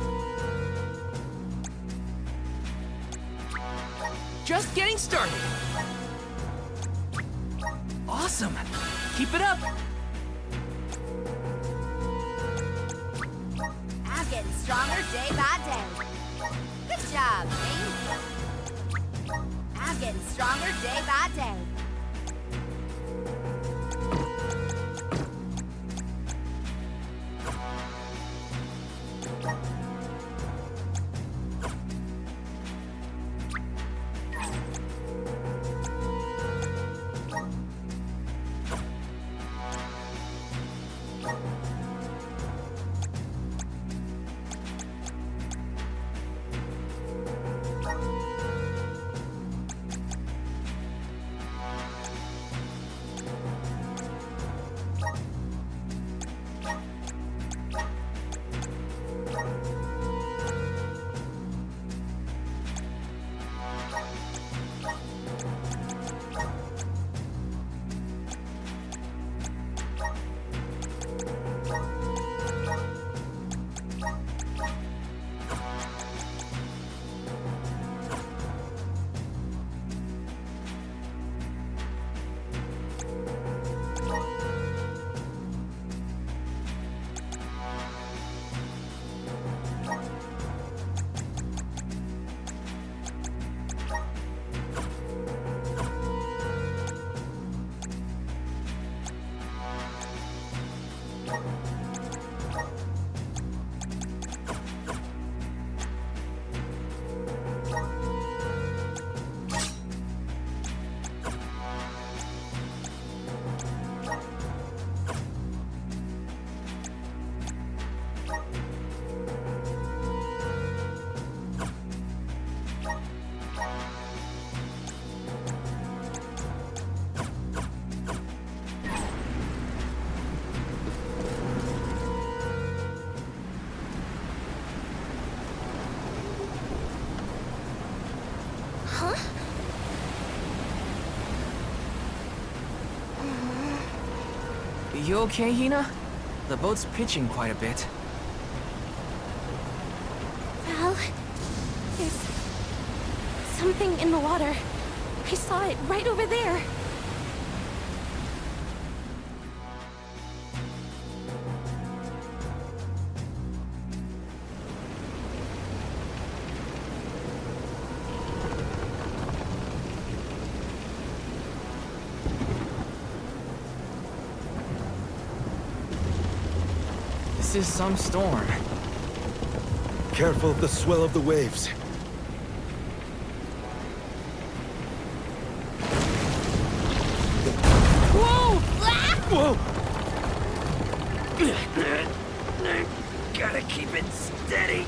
Just getting started. Awesome. Keep it up. I'm getting stronger day by day. Good job, me. I'm getting stronger day by day. You okay, Hina? The boat's pitching quite a bit. Val, there's something in the water. I saw it right over there. This is some storm. Careful of the swell of the waves. Whoa! Whoa! Gotta keep it steady.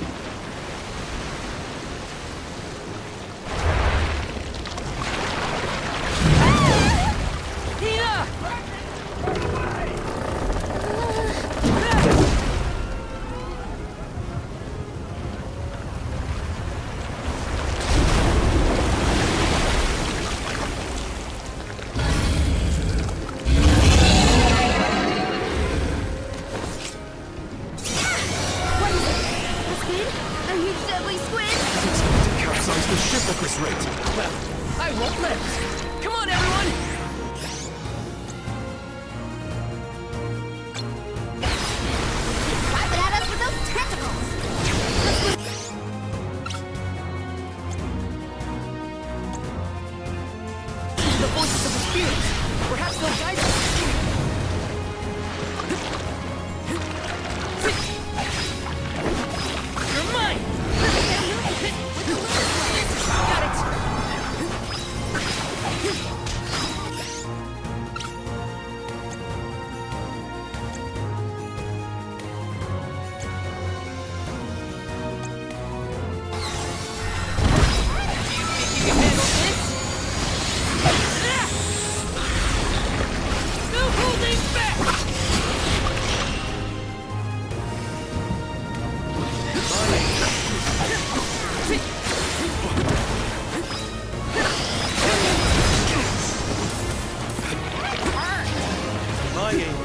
I won't let it. Come on, everyone! Driving at us with those tentacles! The voices of the spirits! Perhaps they'll guide us! You're mine! Got it!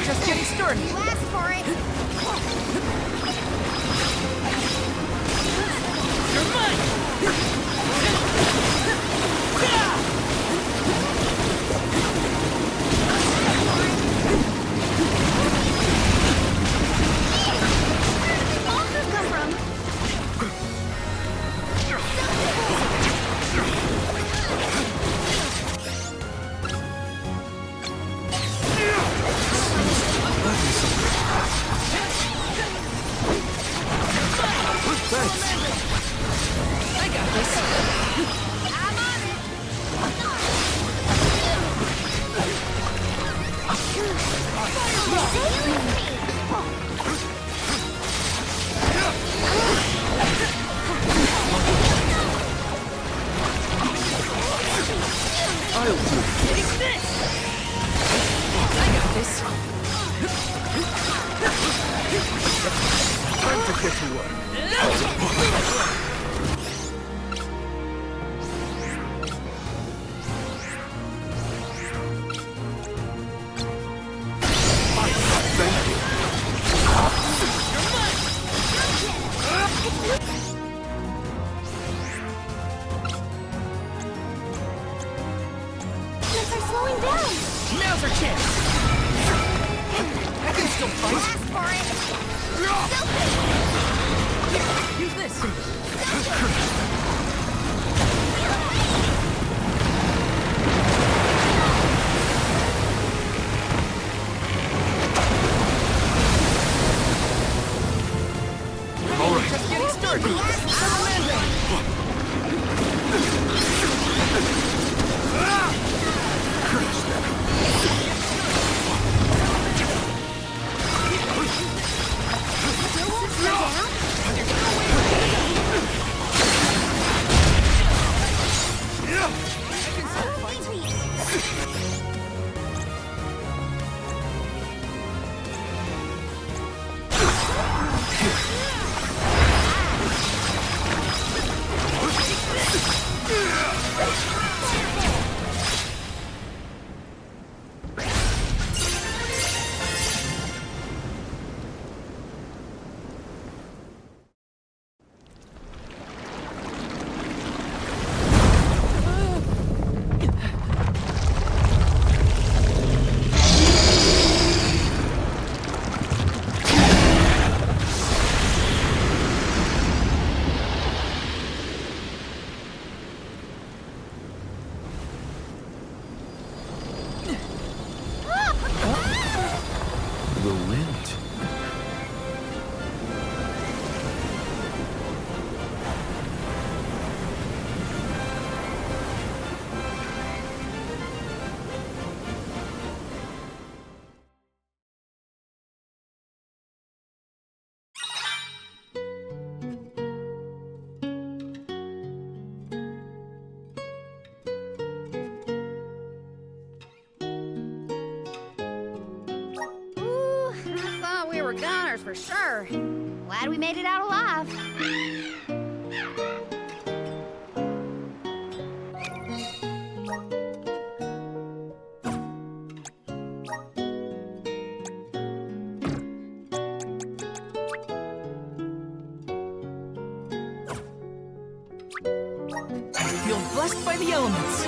Just getting started. You asked for it. You're mine! Monsters come from? I got this. I'm on it. I'll do this. I got this. Time to get to work. Things are slowing down. Now's our chance. I can still fight. Ask for it. Use this. All right. Just getting started. monsters for sure. Glad we made it out alive. I feel blessed by the elements.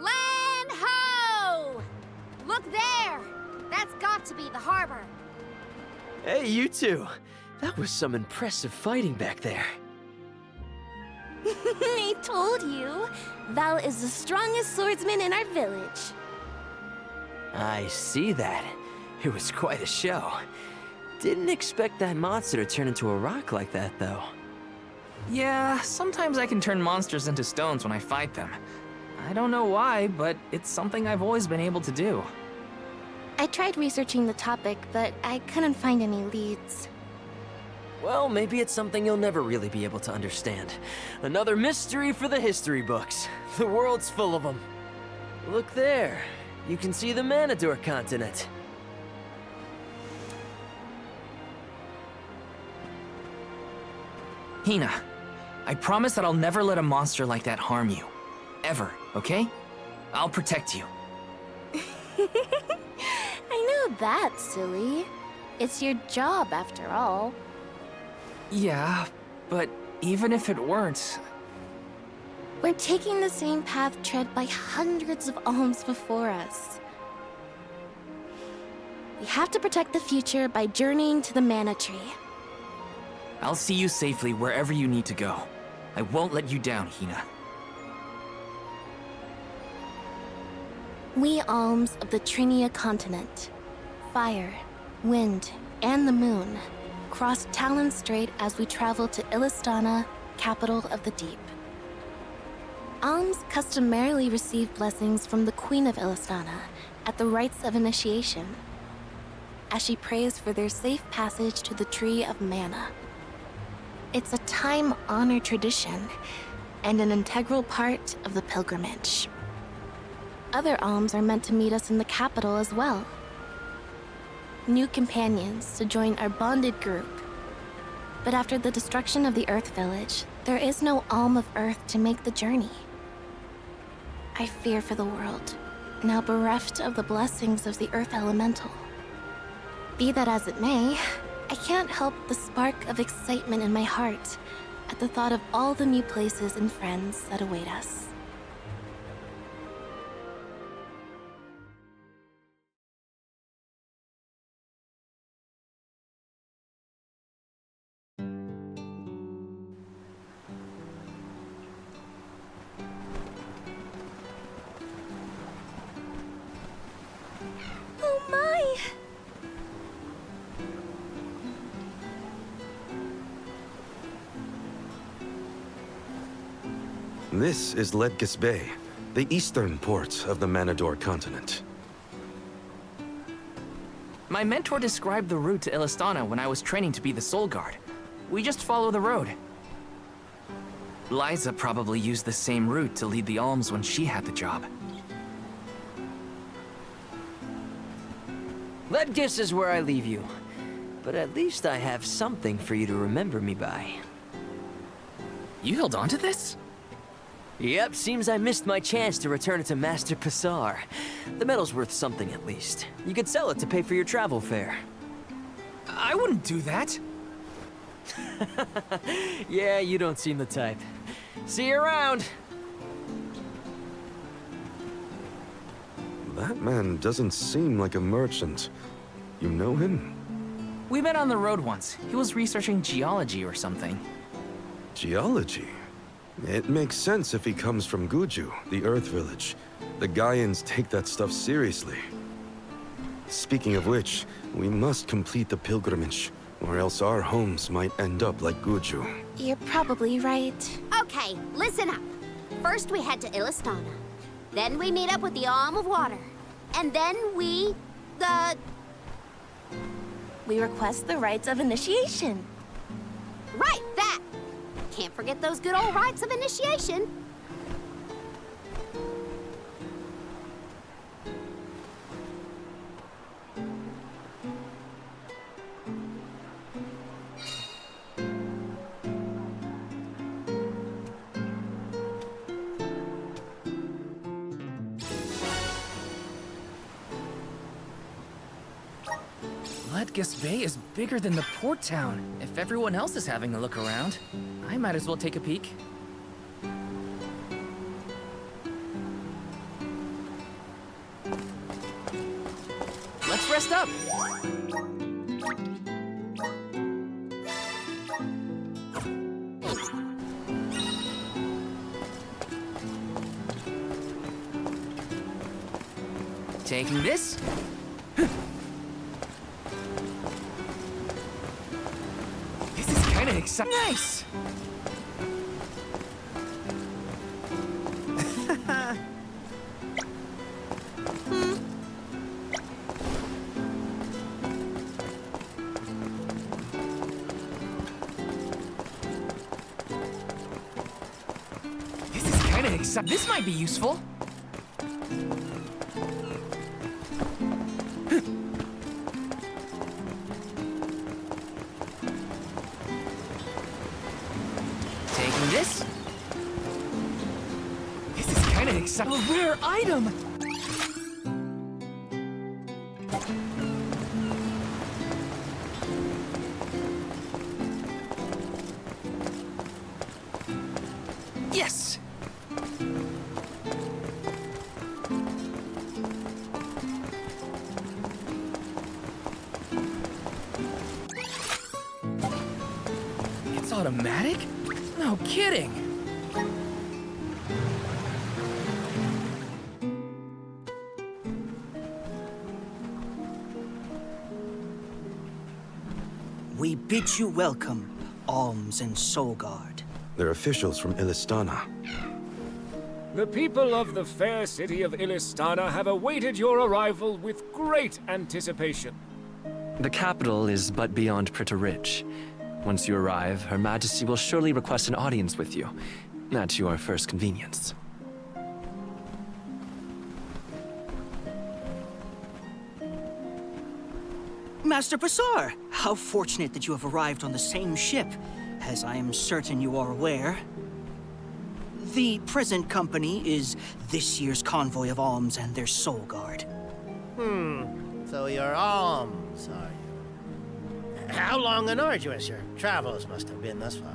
Land ho! Look there! That's got to be the harbor. Hey, you two. That was some impressive fighting back there. I told you. Val is the strongest swordsman in our village. I see that. It was quite a show. Didn't expect that monster to turn into a rock like that, though. Yeah, sometimes I can turn monsters into stones when I fight them. I don't know why, but it's something I've always been able to do. I tried researching the topic, but I couldn't find any leads. Well, maybe it's something you'll never really be able to understand. Another mystery for the history books. The world's full of them. Look there. You can see the Manador continent. Hina, I promise that I'll never let a monster like that harm you. Ever, okay? I'll protect you. I know that, silly. It's your job, after all. Yeah, but even if it weren't... We're taking the same path tread by hundreds of alms before us. We have to protect the future by journeying to the Mana Tree. I'll see you safely wherever you need to go. I won't let you down, Hina. We alms of the Trinia continent, fire, wind, and the moon, cross Talon Strait as we travel to Illistana, capital of the deep. Alms customarily receive blessings from the Queen of Illistana at the rites of initiation, as she prays for their safe passage to the Tree of Mana. It's a time-honored tradition and an integral part of the pilgrimage. Other alms are meant to meet us in the capital as well. New companions to join our bonded group. But after the destruction of the Earth Village, there is no alm of Earth to make the journey. I fear for the world, now bereft of the blessings of the Earth Elemental. Be that as it may, I can't help the spark of excitement in my heart at the thought of all the new places and friends that await us. Oh my! This is Ledgis Bay, the eastern port of the Manador continent. My mentor described the route to Illistana when I was training to be the Soul Guard. We just follow the road. Liza probably used the same route to lead the alms when she had the job. Ledgis is where I leave you. But at least I have something for you to remember me by. You held on to this? Yep, seems I missed my chance to return it to Master Passar. The medal's worth something at least. You could sell it to pay for your travel fare. I wouldn't do that. Yeah, you don't seem the type. See you around! That man doesn't seem like a merchant. You know him? We met on the road once. He was researching geology or something. Geology? It makes sense if he comes from Guju, the Earth Village. The Gaians take that stuff seriously. Speaking of which, we must complete the pilgrimage, or else our homes might end up like Guju. You're probably right. Okay, listen up. First we head to Illistana. Then we meet up with the Alm of Water. And then we request the rites of initiation. Right, that! Can't forget those good old rites of initiation. Ledgis Bay is bigger than the port town. If everyone else is having a look around, I might as well take a peek. Let's rest up! Taking this. This is kind of exciting. Nice! This is kind of exciting. This might be useful. This? This is kind of exciting. A rare item! Yes! It's automatic? No kidding! We bid you welcome, Alms and Solgard. They're officials from Illistana. The people of the fair city of Illistana have awaited your arrival with great anticipation. The capital is but beyond Prita Ridge. Once you arrive, Her Majesty will surely request an audience with you, at your first convenience. Master Pasar, how fortunate that you have arrived on the same ship. As I am certain you are aware, the present company is this year's convoy of Alms and their Solgard. So you're Alms, are you? How long and arduous your travels must have been thus far.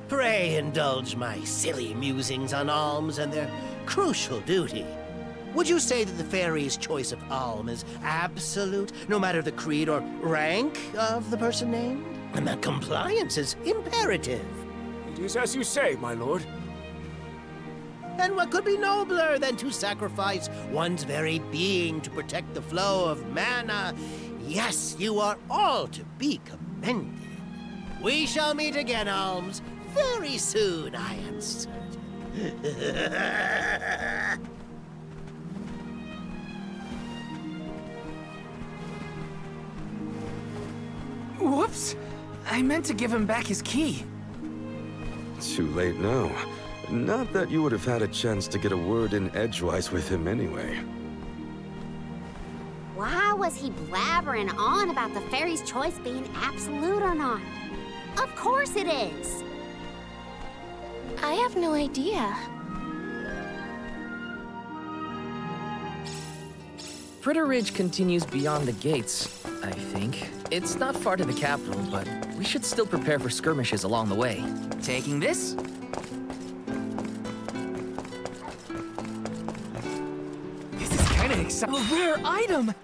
Pray indulge my silly musings on Alms and their crucial duty. Would you say that the fairy's choice of Alm is absolute, no matter the creed or rank of the person named? And that compliance is imperative. It is as you say, my lord. And what could be nobler than to sacrifice one's very being to protect the flow of mana? Yes, you are all to be commended. We shall meet again, Alms, very soon, I am certain. Whoops! I meant to give him back his key. Too late now. Not that you would have had a chance to get a word in edgewise with him anyway. Why was he blabbering on about the fairy's choice being absolute or not? Of course it is! I have no idea. Pritter Ridge continues beyond the gates, I think. It's not far to the capital, but we should still prepare for skirmishes along the way. Taking this? This is kinda exciting. A rare item!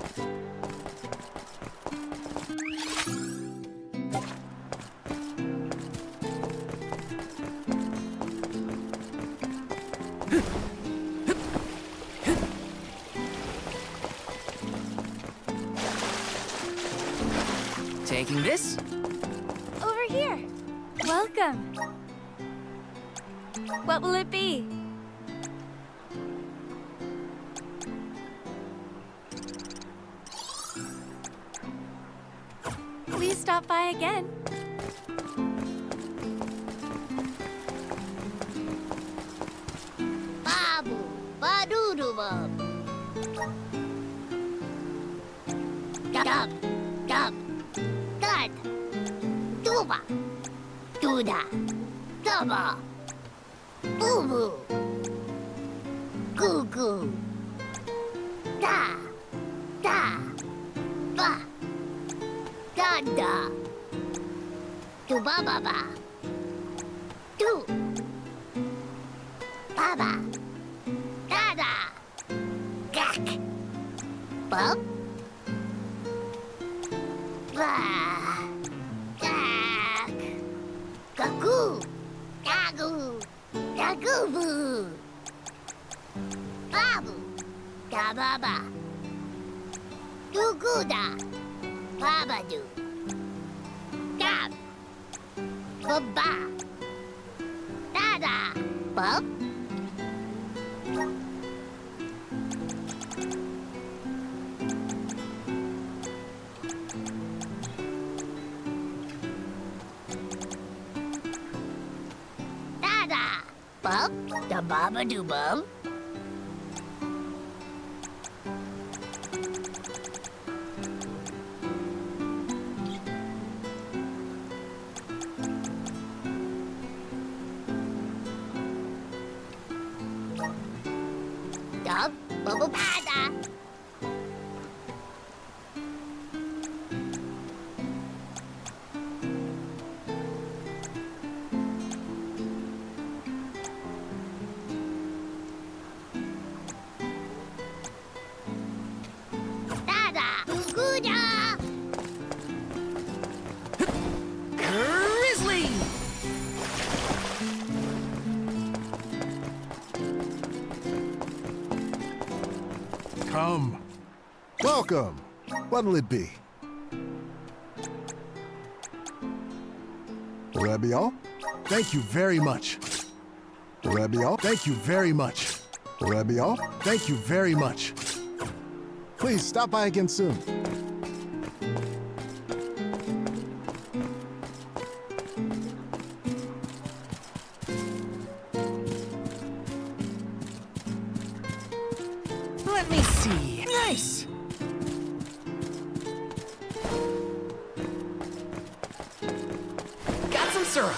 Taking this? Over here. Welcome. What will it be? Please stop by again. Babu, badoodoo bub. Dub, dub, dud. Duba, duda, dubba. Boo boo. Goo goo. Da, da, ba. Da da. Do ba ba ba. Do. Ba ba. Da da. Gak. Bub. Ba. Gak. Gagoo. Gagoo. Gagoo boo. Babu. Da ba ba. Do goo da. Baba do. Gab. Baba. Da da. Bub. Da da. Bub. Da baba do bum. Dub, bubble pada. Dada, guguda. Grizzly! Come. Welcome. What'll it be? Will that be all? Thank you very much. Will that be all? Thank you very much. Will that be all? Thank you very much. Please stop by again soon. Let me see. Nice! Got some syrup.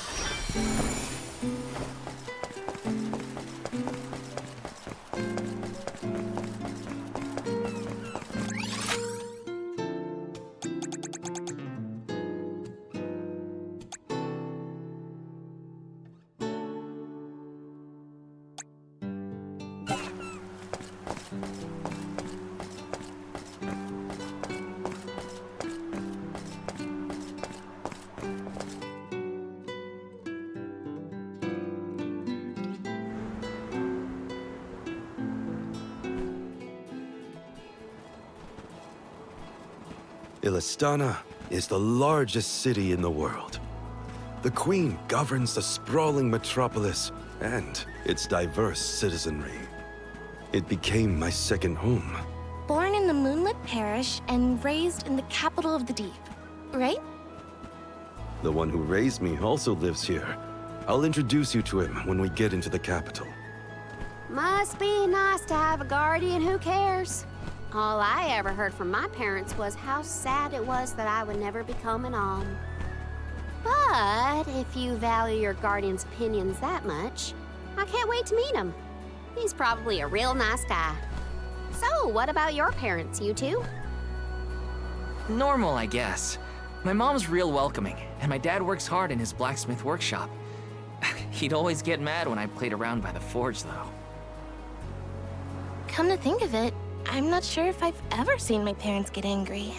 Illistana is the largest city in the world. The Queen governs the sprawling metropolis and its diverse citizenry. It became my second home. Born in the Moonlit Parish and raised in the capital of the deep, right? The one who raised me also lives here. I'll introduce you to him when we get into the capital. Must be nice to have a guardian who cares. All I ever heard from my parents was how sad it was that I would never become an Alm. But if you value your guardian's opinions that much, I can't wait to meet him. He's probably a real nice guy. So, what about your parents, you two? Normal, I guess. My mom's real welcoming, and my dad works hard in his blacksmith workshop. He'd always get mad when I played around by the forge, though. Come to think of it, I'm not sure if I've ever seen my parents get angry.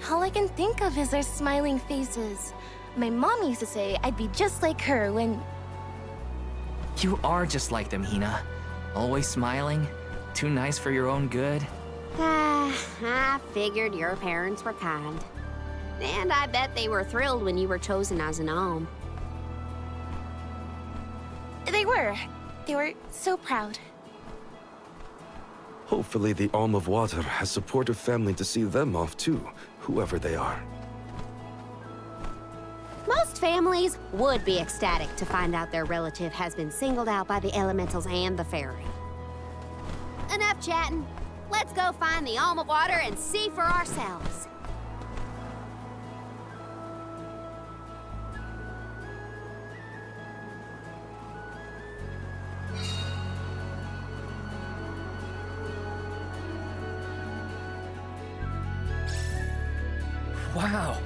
All I can think of is their smiling faces. My mom used to say I'd be just like her when... You are just like them, Hina. Always smiling, too nice for your own good. I figured your parents were kind. And I bet they were thrilled when you were chosen as an alm. They were. They were so proud. Hopefully the Alm of Water has supportive family to see them off too, whoever they are. Most families would be ecstatic to find out their relative has been singled out by the elementals and the fairy. Enough chatting. Let's go find the Alm of Water and see for ourselves. Wow.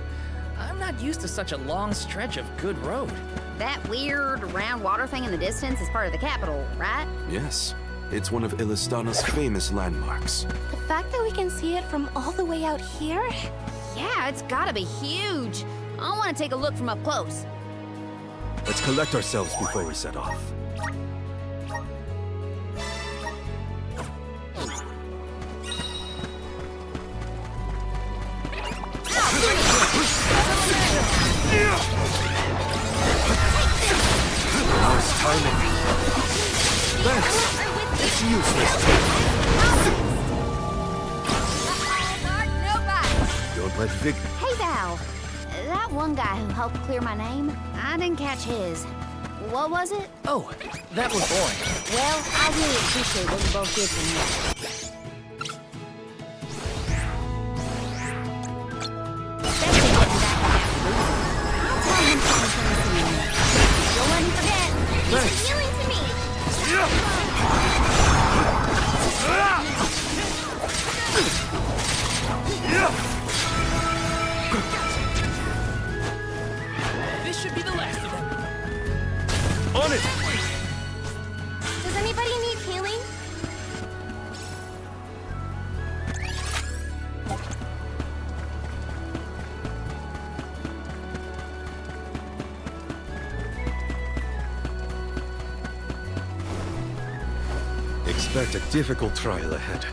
I'm not used to such a long stretch of good road. That weird round water thing in the distance is part of the capital, right? Yes, it's one of Illistana's famous landmarks. The fact that we can see it from all the way out here? Yeah, it's gotta be huge. I want to take a look from up close. Let's collect ourselves before we set off. Nice timing. Thanks. It's useless. Don't let Vic... Hey, Val. That one guy who helped clear my name, I didn't catch his. What was it? Oh, that was boring. Well, I really appreciate what you both did for me. Thanks. This should be the last of them. On it! Does anybody need healing? Expect a difficult trial ahead.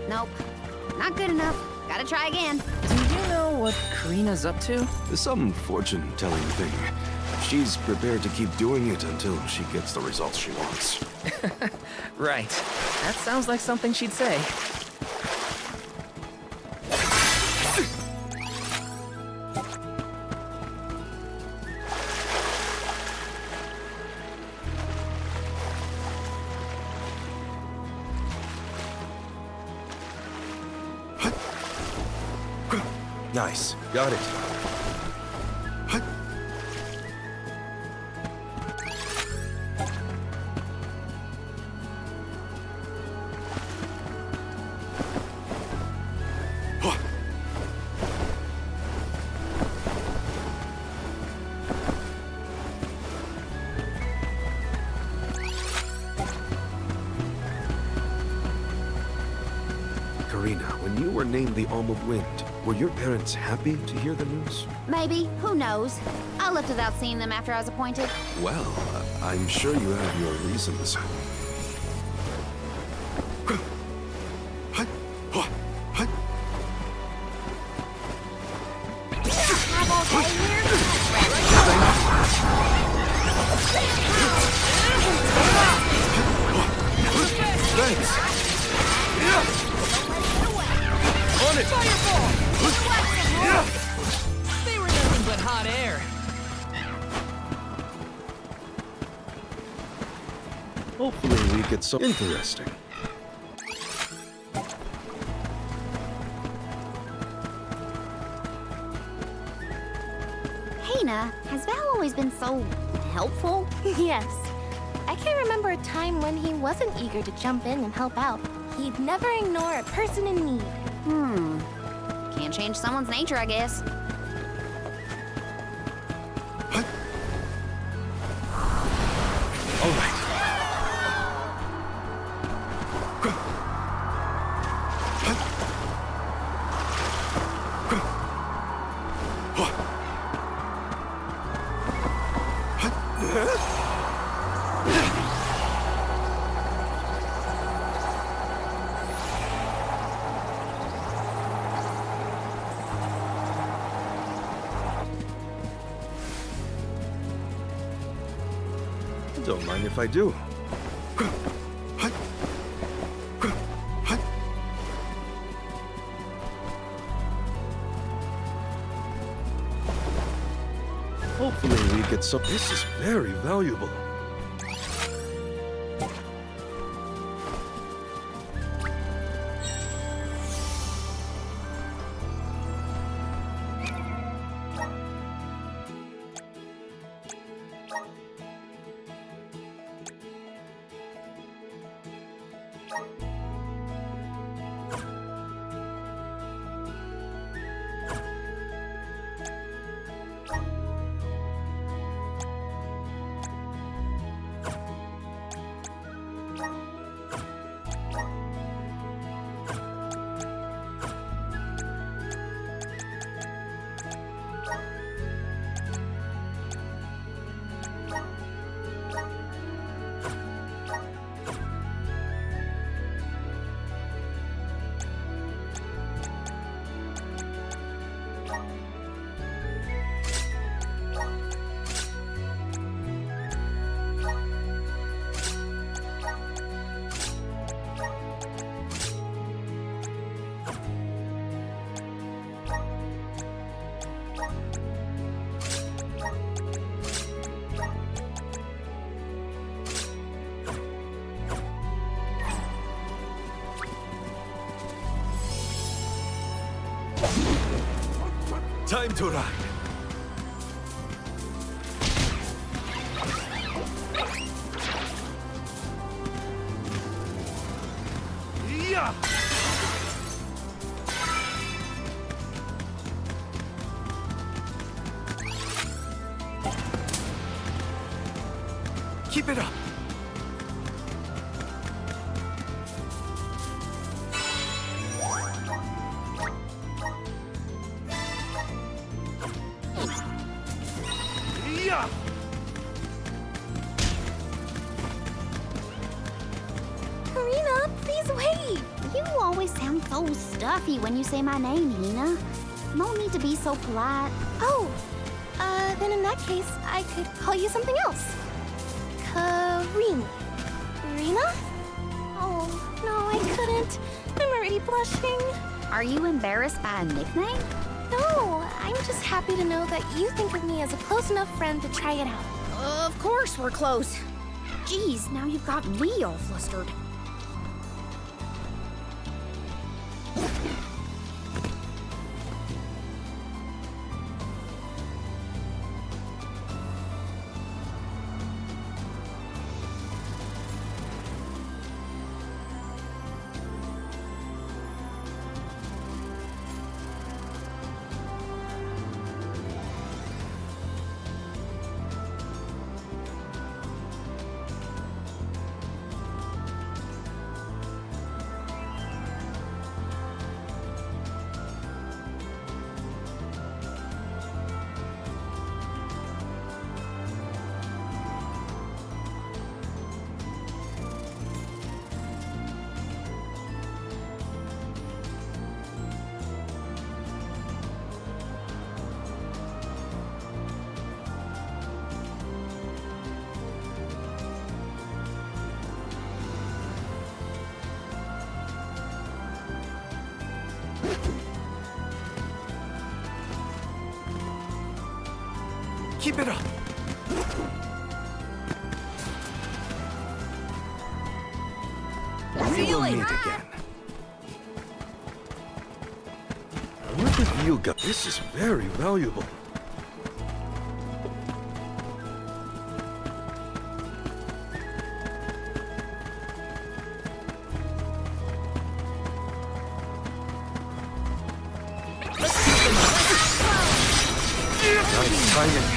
Nope. Not good enough. Gotta try again. Do you know what Karina's up to? Some fortune-telling thing. She's prepared to keep doing it until she gets the results she wants. Right. That sounds like something she'd say. Nice. Got it. Karina, when you were named the Alm of Wind, were your parents happy to hear the news? Maybe. Who knows? I left without seeing them after I was appointed. Well, I'm sure you have your reasons. Thanks. On it! Hopefully we get some interesting. Hina, has Val always been so helpful? Yes. I can't remember a time when he wasn't eager to jump in and help out. He'd never ignore a person in need. Can't change someone's nature, I guess. All right. Don't mind if I do. Hopefully we get some. This is very valuable. Time to ride. Yeah. Keep it up. Karina, please wait! You always sound so stuffy when you say my name, Hina. No need to be so polite. Oh, then in that case, I could call you something else. Karina. Rena? Oh, no, I couldn't. I'm already blushing. Are you embarrassed by a nickname? No, I'm just happy to know that you think of me as a close enough friend to try it out. Of course we're close. Geez, now you've got me all flustered. Keep it up. We will meet again. Look at you guys. This is very valuable. Nice timing.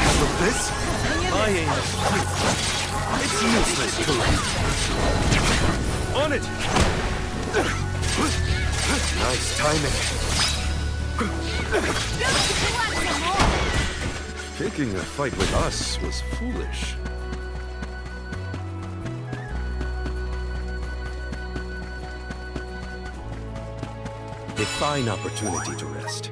Handle this? I ain't a freak. It's useless to me. On it! Nice timing. Picking a fight with us was foolish. A fine opportunity to rest.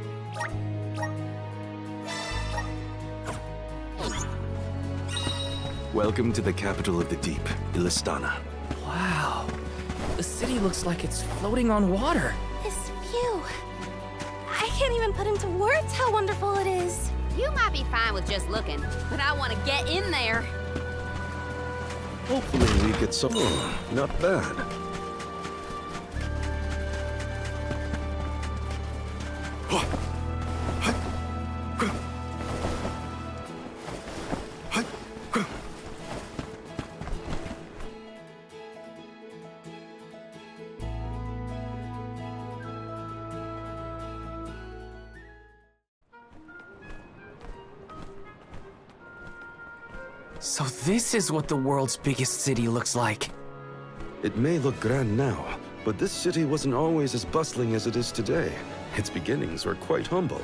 Welcome to the capital of the deep, Illistana. Wow. The city looks like it's floating on water. This view. I can't even put into words how wonderful it is. You might be fine with just looking, but I want to get in there. Hopefully we get some... not bad. So this is what the world's biggest city looks like. It may look grand now, but this city wasn't always as bustling as it is today. Its beginnings were quite humble.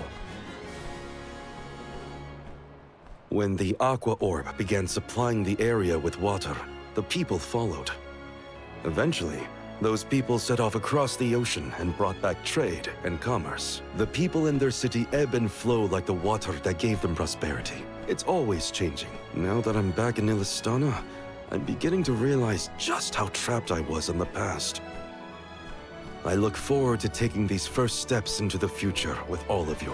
When the Aqua Orb began supplying the area with water, the people followed. Eventually, those people set off across the ocean and brought back trade and commerce. The people in their city ebb and flow like the water that gave them prosperity. It's always changing. Now that I'm back in Illistana, I'm beginning to realize just how trapped I was in the past. I look forward to taking these first steps into the future with all of you.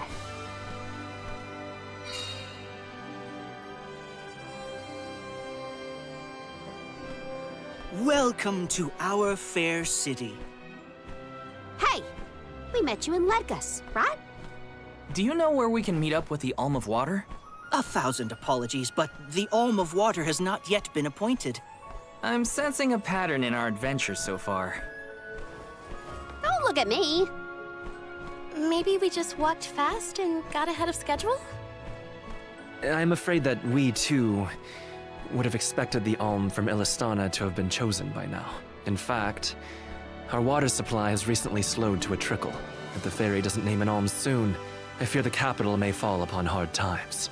Welcome to our fair city. Hey, we met you in Ledgus, right? Do you know where we can meet up with the Alm of Water? 1,000 apologies, but the Alm of Water has not yet been appointed. I'm sensing a pattern in our adventure so far. Don't look at me. Maybe we just walked fast and got ahead of schedule? I'm afraid that we, too, would have expected the Alm from Illistana to have been chosen by now. In fact, our water supply has recently slowed to a trickle. If the Fairy doesn't name an Alm soon, I fear the capital may fall upon hard times.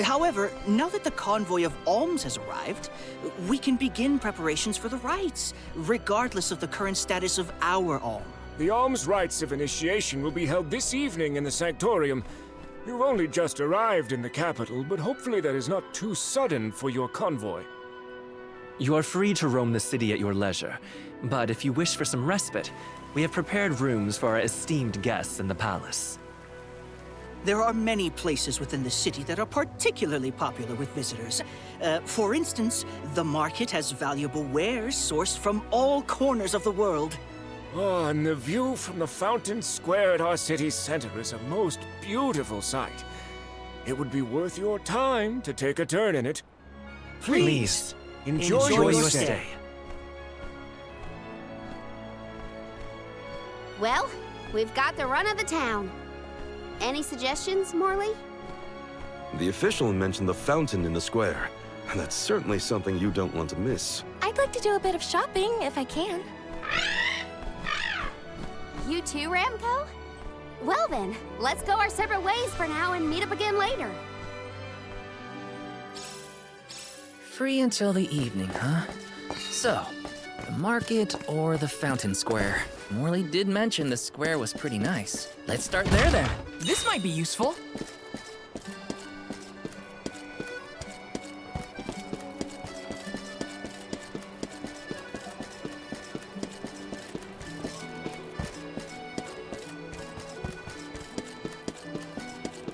However, now that the convoy of alms has arrived, we can begin preparations for the rites, regardless of the current status of our alm. The alms rites of initiation will be held this evening in the Sanctorium. You've only just arrived in the capital, but hopefully that is not too sudden for your convoy. You are free to roam the city at your leisure, but if you wish for some respite, we have prepared rooms for our esteemed guests in the palace. There are many places within the city that are particularly popular with visitors. For instance, the market has valuable wares sourced from all corners of the world. Oh, and the view from the fountain square at our city center is a most beautiful sight. It would be worth your time to take a turn in it. Please, enjoy your stay. Well, we've got the run of the town. Any suggestions, Morley? The official mentioned the fountain in the square, and that's certainly something you don't want to miss. I'd like to do a bit of shopping, if I can. You too, Ramco? Well then, let's go our separate ways for now and meet up again later. Free until the evening, huh? So, the market or the fountain square? Morley did mention the square was pretty nice. Let's start there then. This might be useful.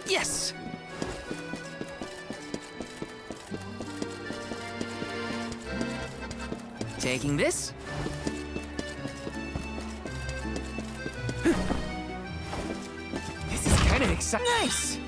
Yes! Taking this. This is kind of exciting. Nice!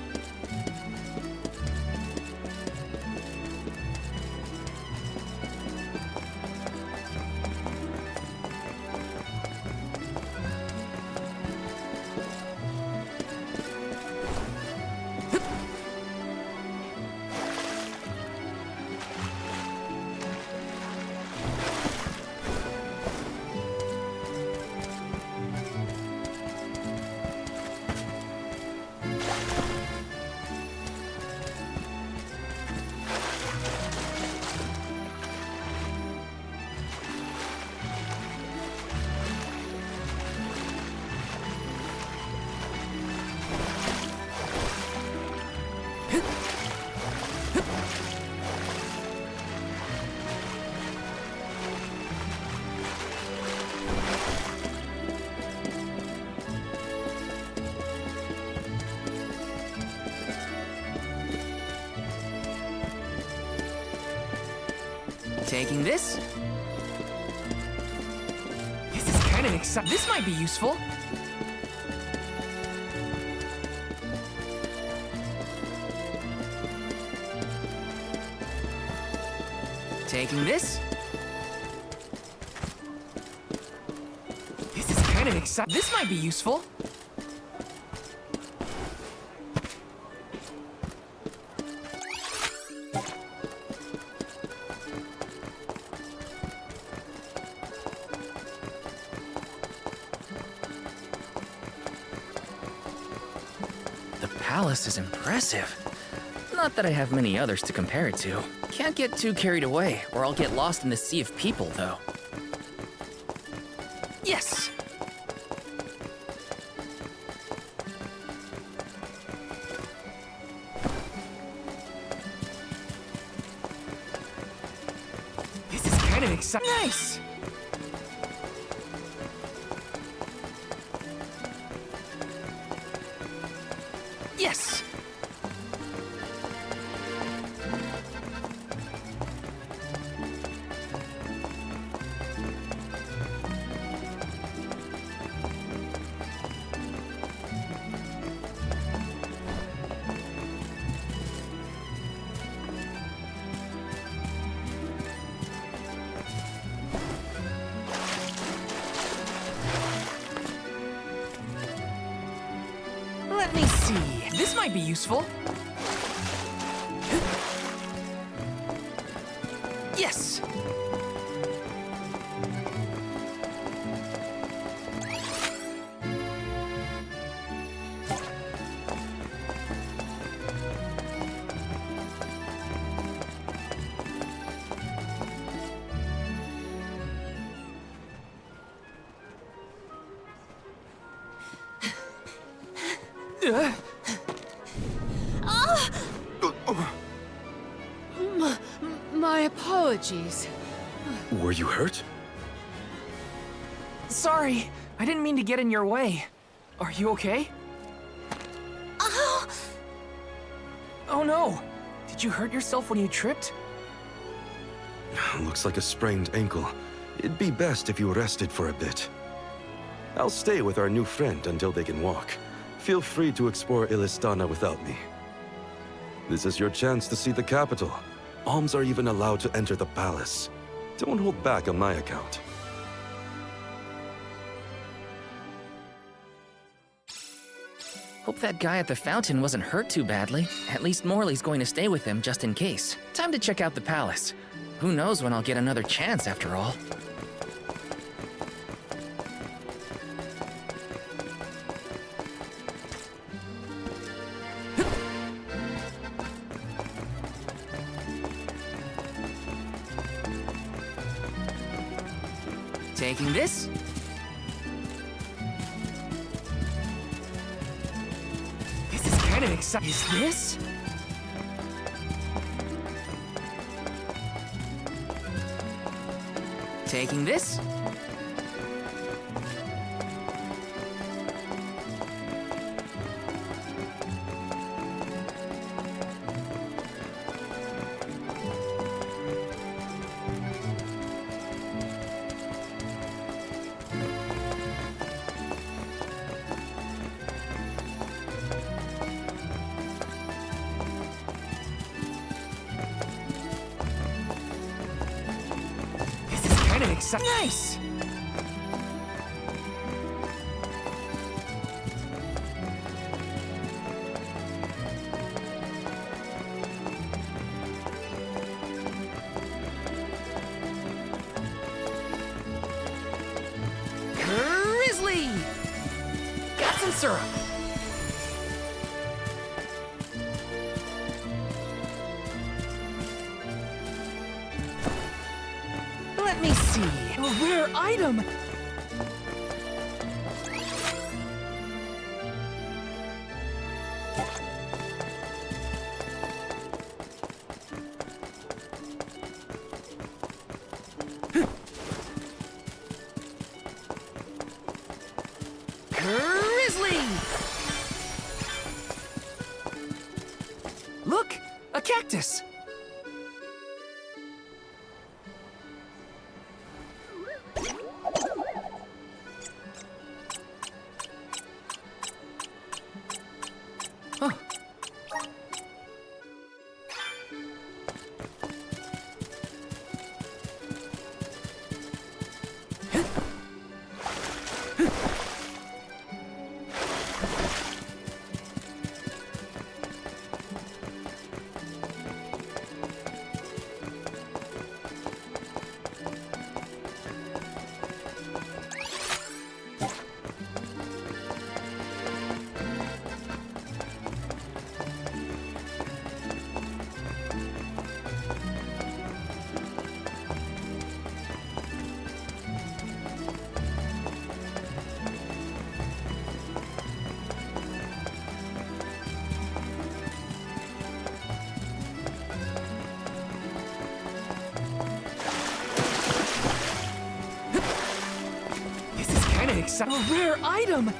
Taking this. This is kind of exciting. This might be useful. Taking this. This is kind of exciting. This might be useful. Palace is impressive. Not that I have many others to compare it to. Can't get too carried away, or I'll get lost in the sea of people, though. Yes! This is kind of exciting. Nice! Yes! Let me see. This might be useful. Yes! My apologies. Were you hurt? Sorry, I didn't mean to get in your way. Are you okay? Oh! Oh no! Did you hurt yourself when you tripped? Looks like a sprained ankle. It'd be best if you rested for a bit. I'll stay with our new friend until they can walk. Feel free to explore Illistana without me. This is your chance to see the capital. Alms are even allowed to enter the palace. Don't hold back on my account. Hope that guy at the fountain wasn't hurt too badly. At least Morley's going to stay with him just in case. Time to check out the palace. Who knows when I'll get another chance after all. Taking this. This is kind of exciting. Is this? Taking this. kinda exciting. Nice! Grizzly! Got some syrup. Let me see. A rare item. Grizzly! Look, a cactus. A rare item!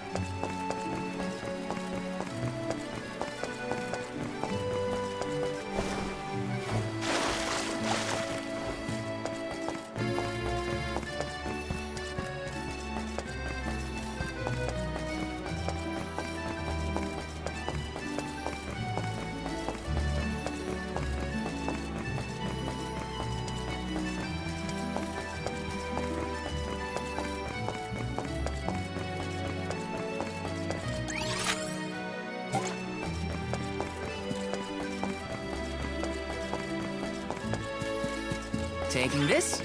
Taking this.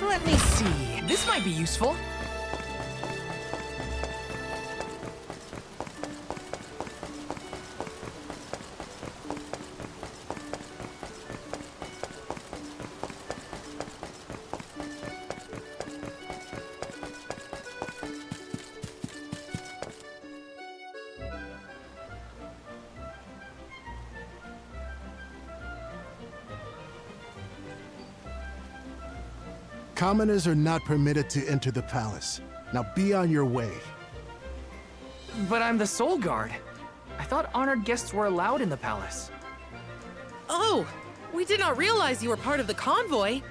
Let me see. This might be useful. Commoners are not permitted to enter the palace. Now be on your way. But I'm the Soul Guard. I thought honored guests were allowed in the palace. Oh, we did not realize you were part of the convoy.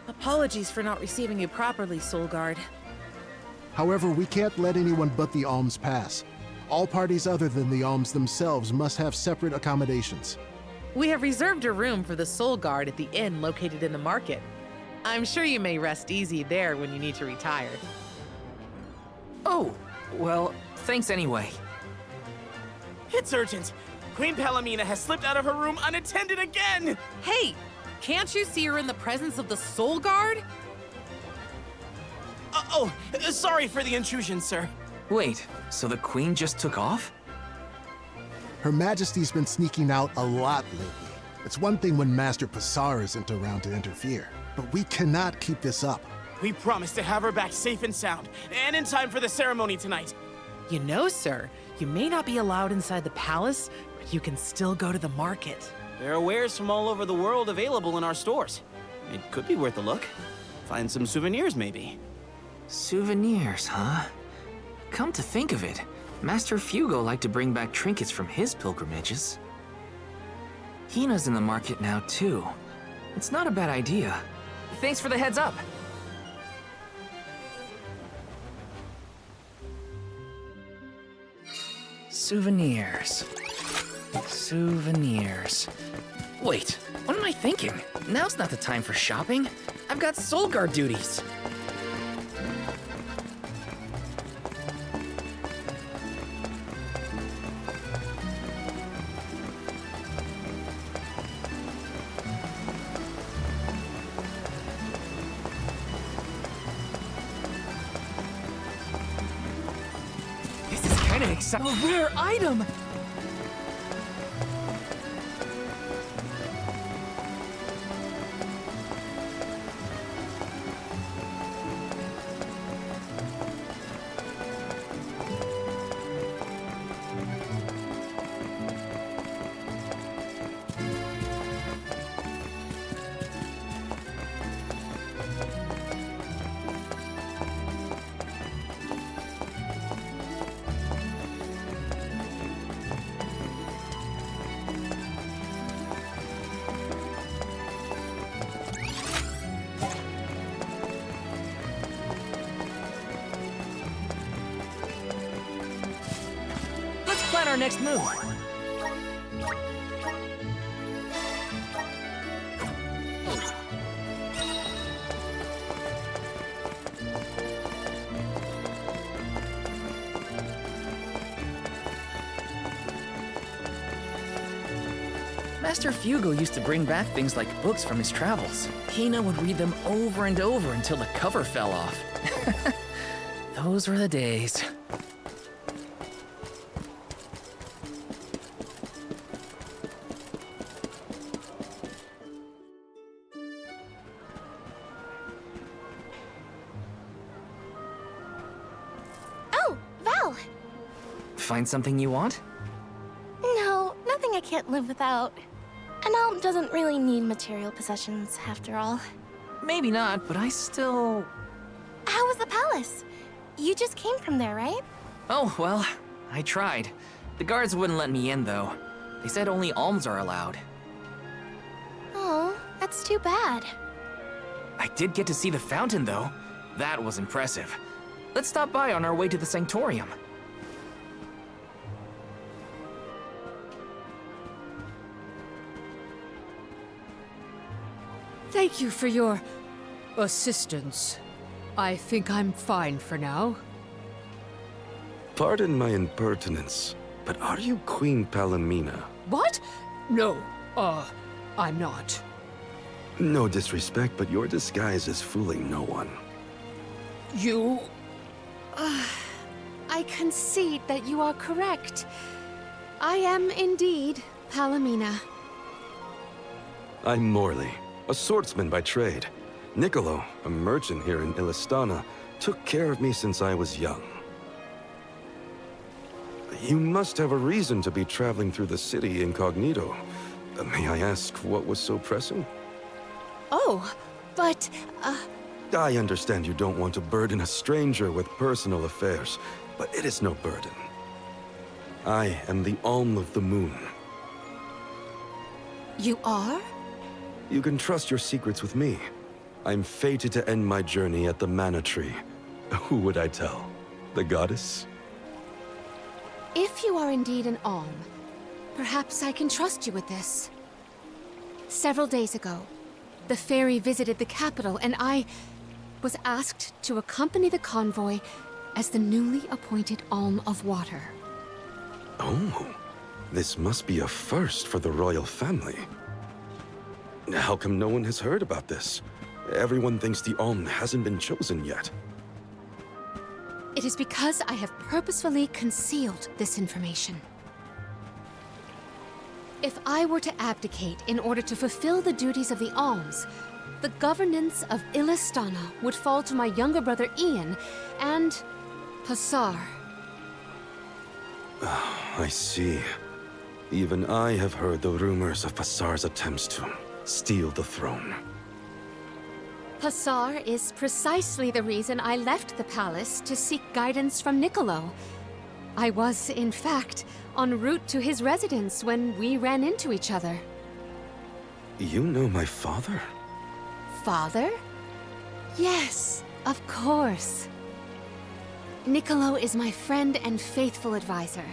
Apologies for not receiving you properly, Soul Guard. However, we can't let anyone but the alms pass. All parties other than the alms themselves must have separate accommodations. We have reserved a room for the Soul Guard at the inn located in the market. I'm sure you may rest easy there when you need to retire. Oh, well, thanks anyway. It's urgent. Queen Palomina has slipped out of her room unattended again! Hey, can't you see her in the presence of the Soul Guard? Sorry for the intrusion, sir. Wait, so the Queen just took off? Her Majesty's been sneaking out a lot lately. It's one thing when Master Passar isn't around to interfere, but we cannot keep this up. We promised to have her back safe and sound, and in time for the ceremony tonight. You know, sir, you may not be allowed inside the palace, but you can still go to the market. There are wares from all over the world available in our stores. It could be worth a look. Find some souvenirs, maybe. Souvenirs, huh? Come to think of it, Master Fugo liked to bring back trinkets from his pilgrimages. Hina's in the market now, too. It's not a bad idea. Thanks for the heads up. Souvenirs. Souvenirs. Wait, what am I thinking? Now's not the time for shopping. I've got Soul Guard duties. This is kind of exciting. A rare item! Let's plan our next move. Master Fugo used to bring back things like books from his travels. Hina would read them over and over until the cover fell off. Those were the days. Oh, Val! Find something you want? No, nothing I can't live without. An alm doesn't really need material possessions, after all. Maybe not, but I still... How was the palace? You just came from there, right? Oh, well, I tried. The guards wouldn't let me in, though. They said only alms are allowed. Oh, that's too bad. I did get to see the fountain, though. That was impressive. Let's stop by on our way to the Sanctorium. Thank you for your assistance. I think I'm fine for now. Pardon my impertinence, but are you Queen Palomina? What? No, I'm not. No disrespect, but your disguise is fooling no one. You... I concede that you are correct. I am indeed Palomina. I'm Morley, a swordsman by trade. Niccolo, a merchant here in Illistana, took care of me since I was young. You must have a reason to be traveling through the city incognito. May I ask what was so pressing? Oh, but, I understand you don't want to burden a stranger with personal affairs, but it is no burden. I am the Alm of the Moon. You are? You can trust your secrets with me. I'm fated to end my journey at the Mana Tree. Who would I tell? The goddess? If you are indeed an Alm, perhaps I can trust you with this. Several days ago, the fairy visited the capital, and I was asked to accompany the convoy as the newly appointed Alm of Water. Oh, this must be a first for the royal family. How come no one has heard about this? Everyone thinks the Alm hasn't been chosen yet. It is because I have purposefully concealed this information. If I were to abdicate in order to fulfill the duties of the Alms, the governance of Illistana would fall to my younger brother Ian and Passar. I see. Even I have heard the rumors of Passar's attempts to steal the throne. Passar is precisely the reason I left the palace to seek guidance from Niccolo. I was, in fact, en route to his residence when we ran into each other. You know my father? Father? Yes, of course. Niccolo is my friend and faithful advisor.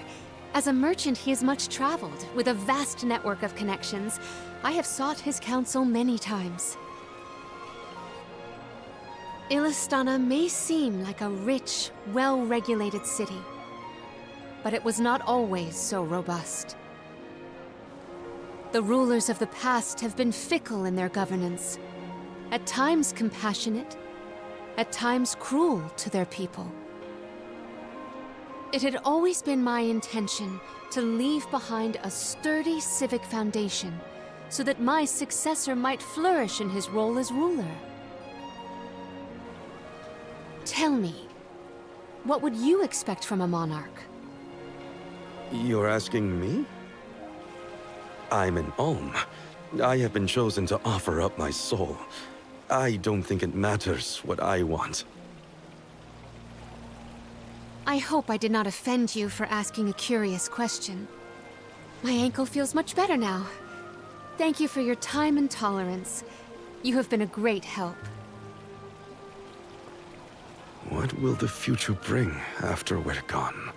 As a merchant, he is much traveled, with a vast network of connections. I have sought his counsel many times. Illistana may seem like a rich, well-regulated city, but it was not always so robust. The rulers of the past have been fickle in their governance, at times compassionate, at times cruel to their people. It had always been my intention to leave behind a sturdy civic foundation so that my successor might flourish in his role as ruler. Tell me, what would you expect from a monarch? You're asking me? I'm an Alm. I have been chosen to offer up my soul. I don't think it matters what I want. I hope I did not offend you for asking a curious question. My ankle feels much better now. Thank you for your time and tolerance. You have been a great help. What will the future bring after we're gone?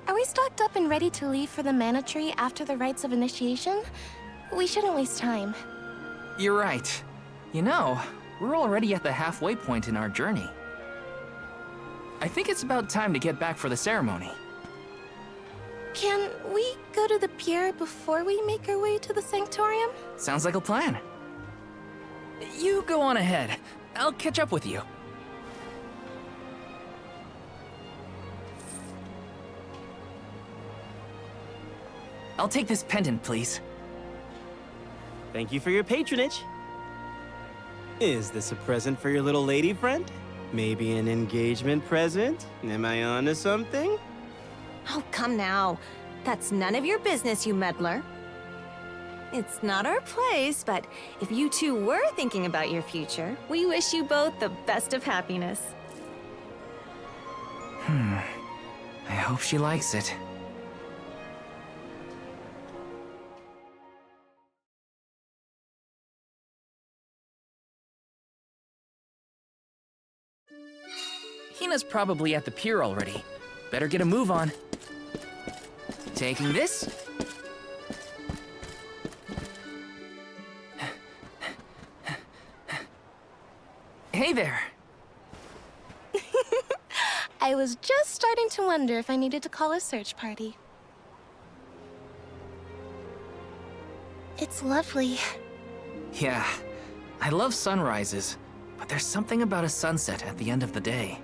Are we stocked up and ready to leave for the Mana Tree after the rites of initiation? We shouldn't waste time. You're right. You know, we're already at the halfway point in our journey. I think it's about time to get back for the ceremony. Can we go to the pier before we make our way to the Sanctorium? Sounds like a plan. You go on ahead. I'll catch up with you. I'll take this pendant, please. Thank you for your patronage. Is this a present for your little lady friend? Maybe an engagement present? Am I onto something? Oh, come now. That's none of your business, you meddler. It's not our place, but if you two were thinking about your future, we wish you both the best of happiness. I hope she likes it. Hina's probably at the pier already. Better get a move on. Taking this. Hey there. I was just starting to wonder if I needed to call a search party. It's lovely. Yeah, I love sunrises, but there's something about a sunset at the end of the day.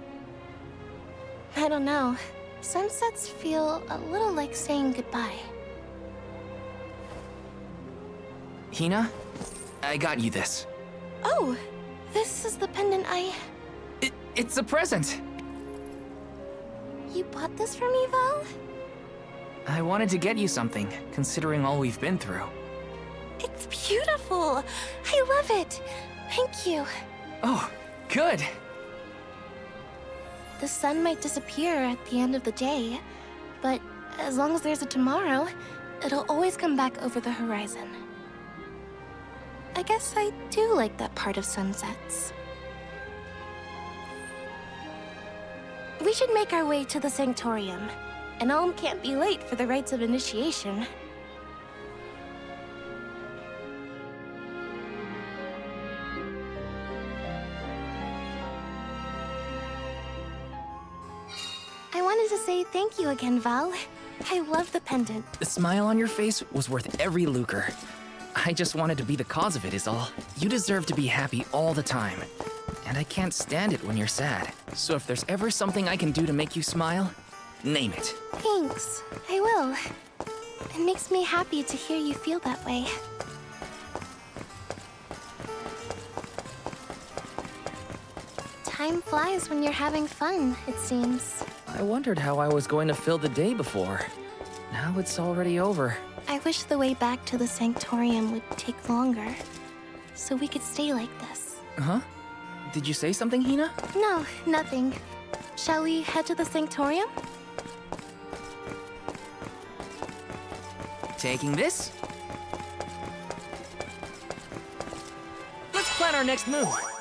I don't know. Sunsets feel a little like saying goodbye. Hina, I got you this. Oh, this is the pendant It's a present. You bought this for me, Val? I wanted to get you something, considering all we've been through. It's beautiful. I love it. Thank you. Oh, good. The sun might disappear at the end of the day, but as long as there's a tomorrow, it'll always come back over the horizon. I guess I do like that part of sunsets. We should make our way to the Sanctorium. An Alm can't be late for the rites of initiation. I wanted to say thank you again, Val. I love the pendant. The smile on your face was worth every lucre. I just wanted to be the cause of it is all. You deserve to be happy all the time. And I can't stand it when you're sad. So if there's ever something I can do to make you smile, name it. Thanks. I will. It makes me happy to hear you feel that way. Time flies when you're having fun, it seems. I wondered how I was going to fill the day before. Now it's already over. I wish the way back to the Sanctorium would take longer, so we could stay like this. Huh? Did you say something, Hina? No, nothing. Shall we head to the Sanctorium? Taking this. Let's plan our next move.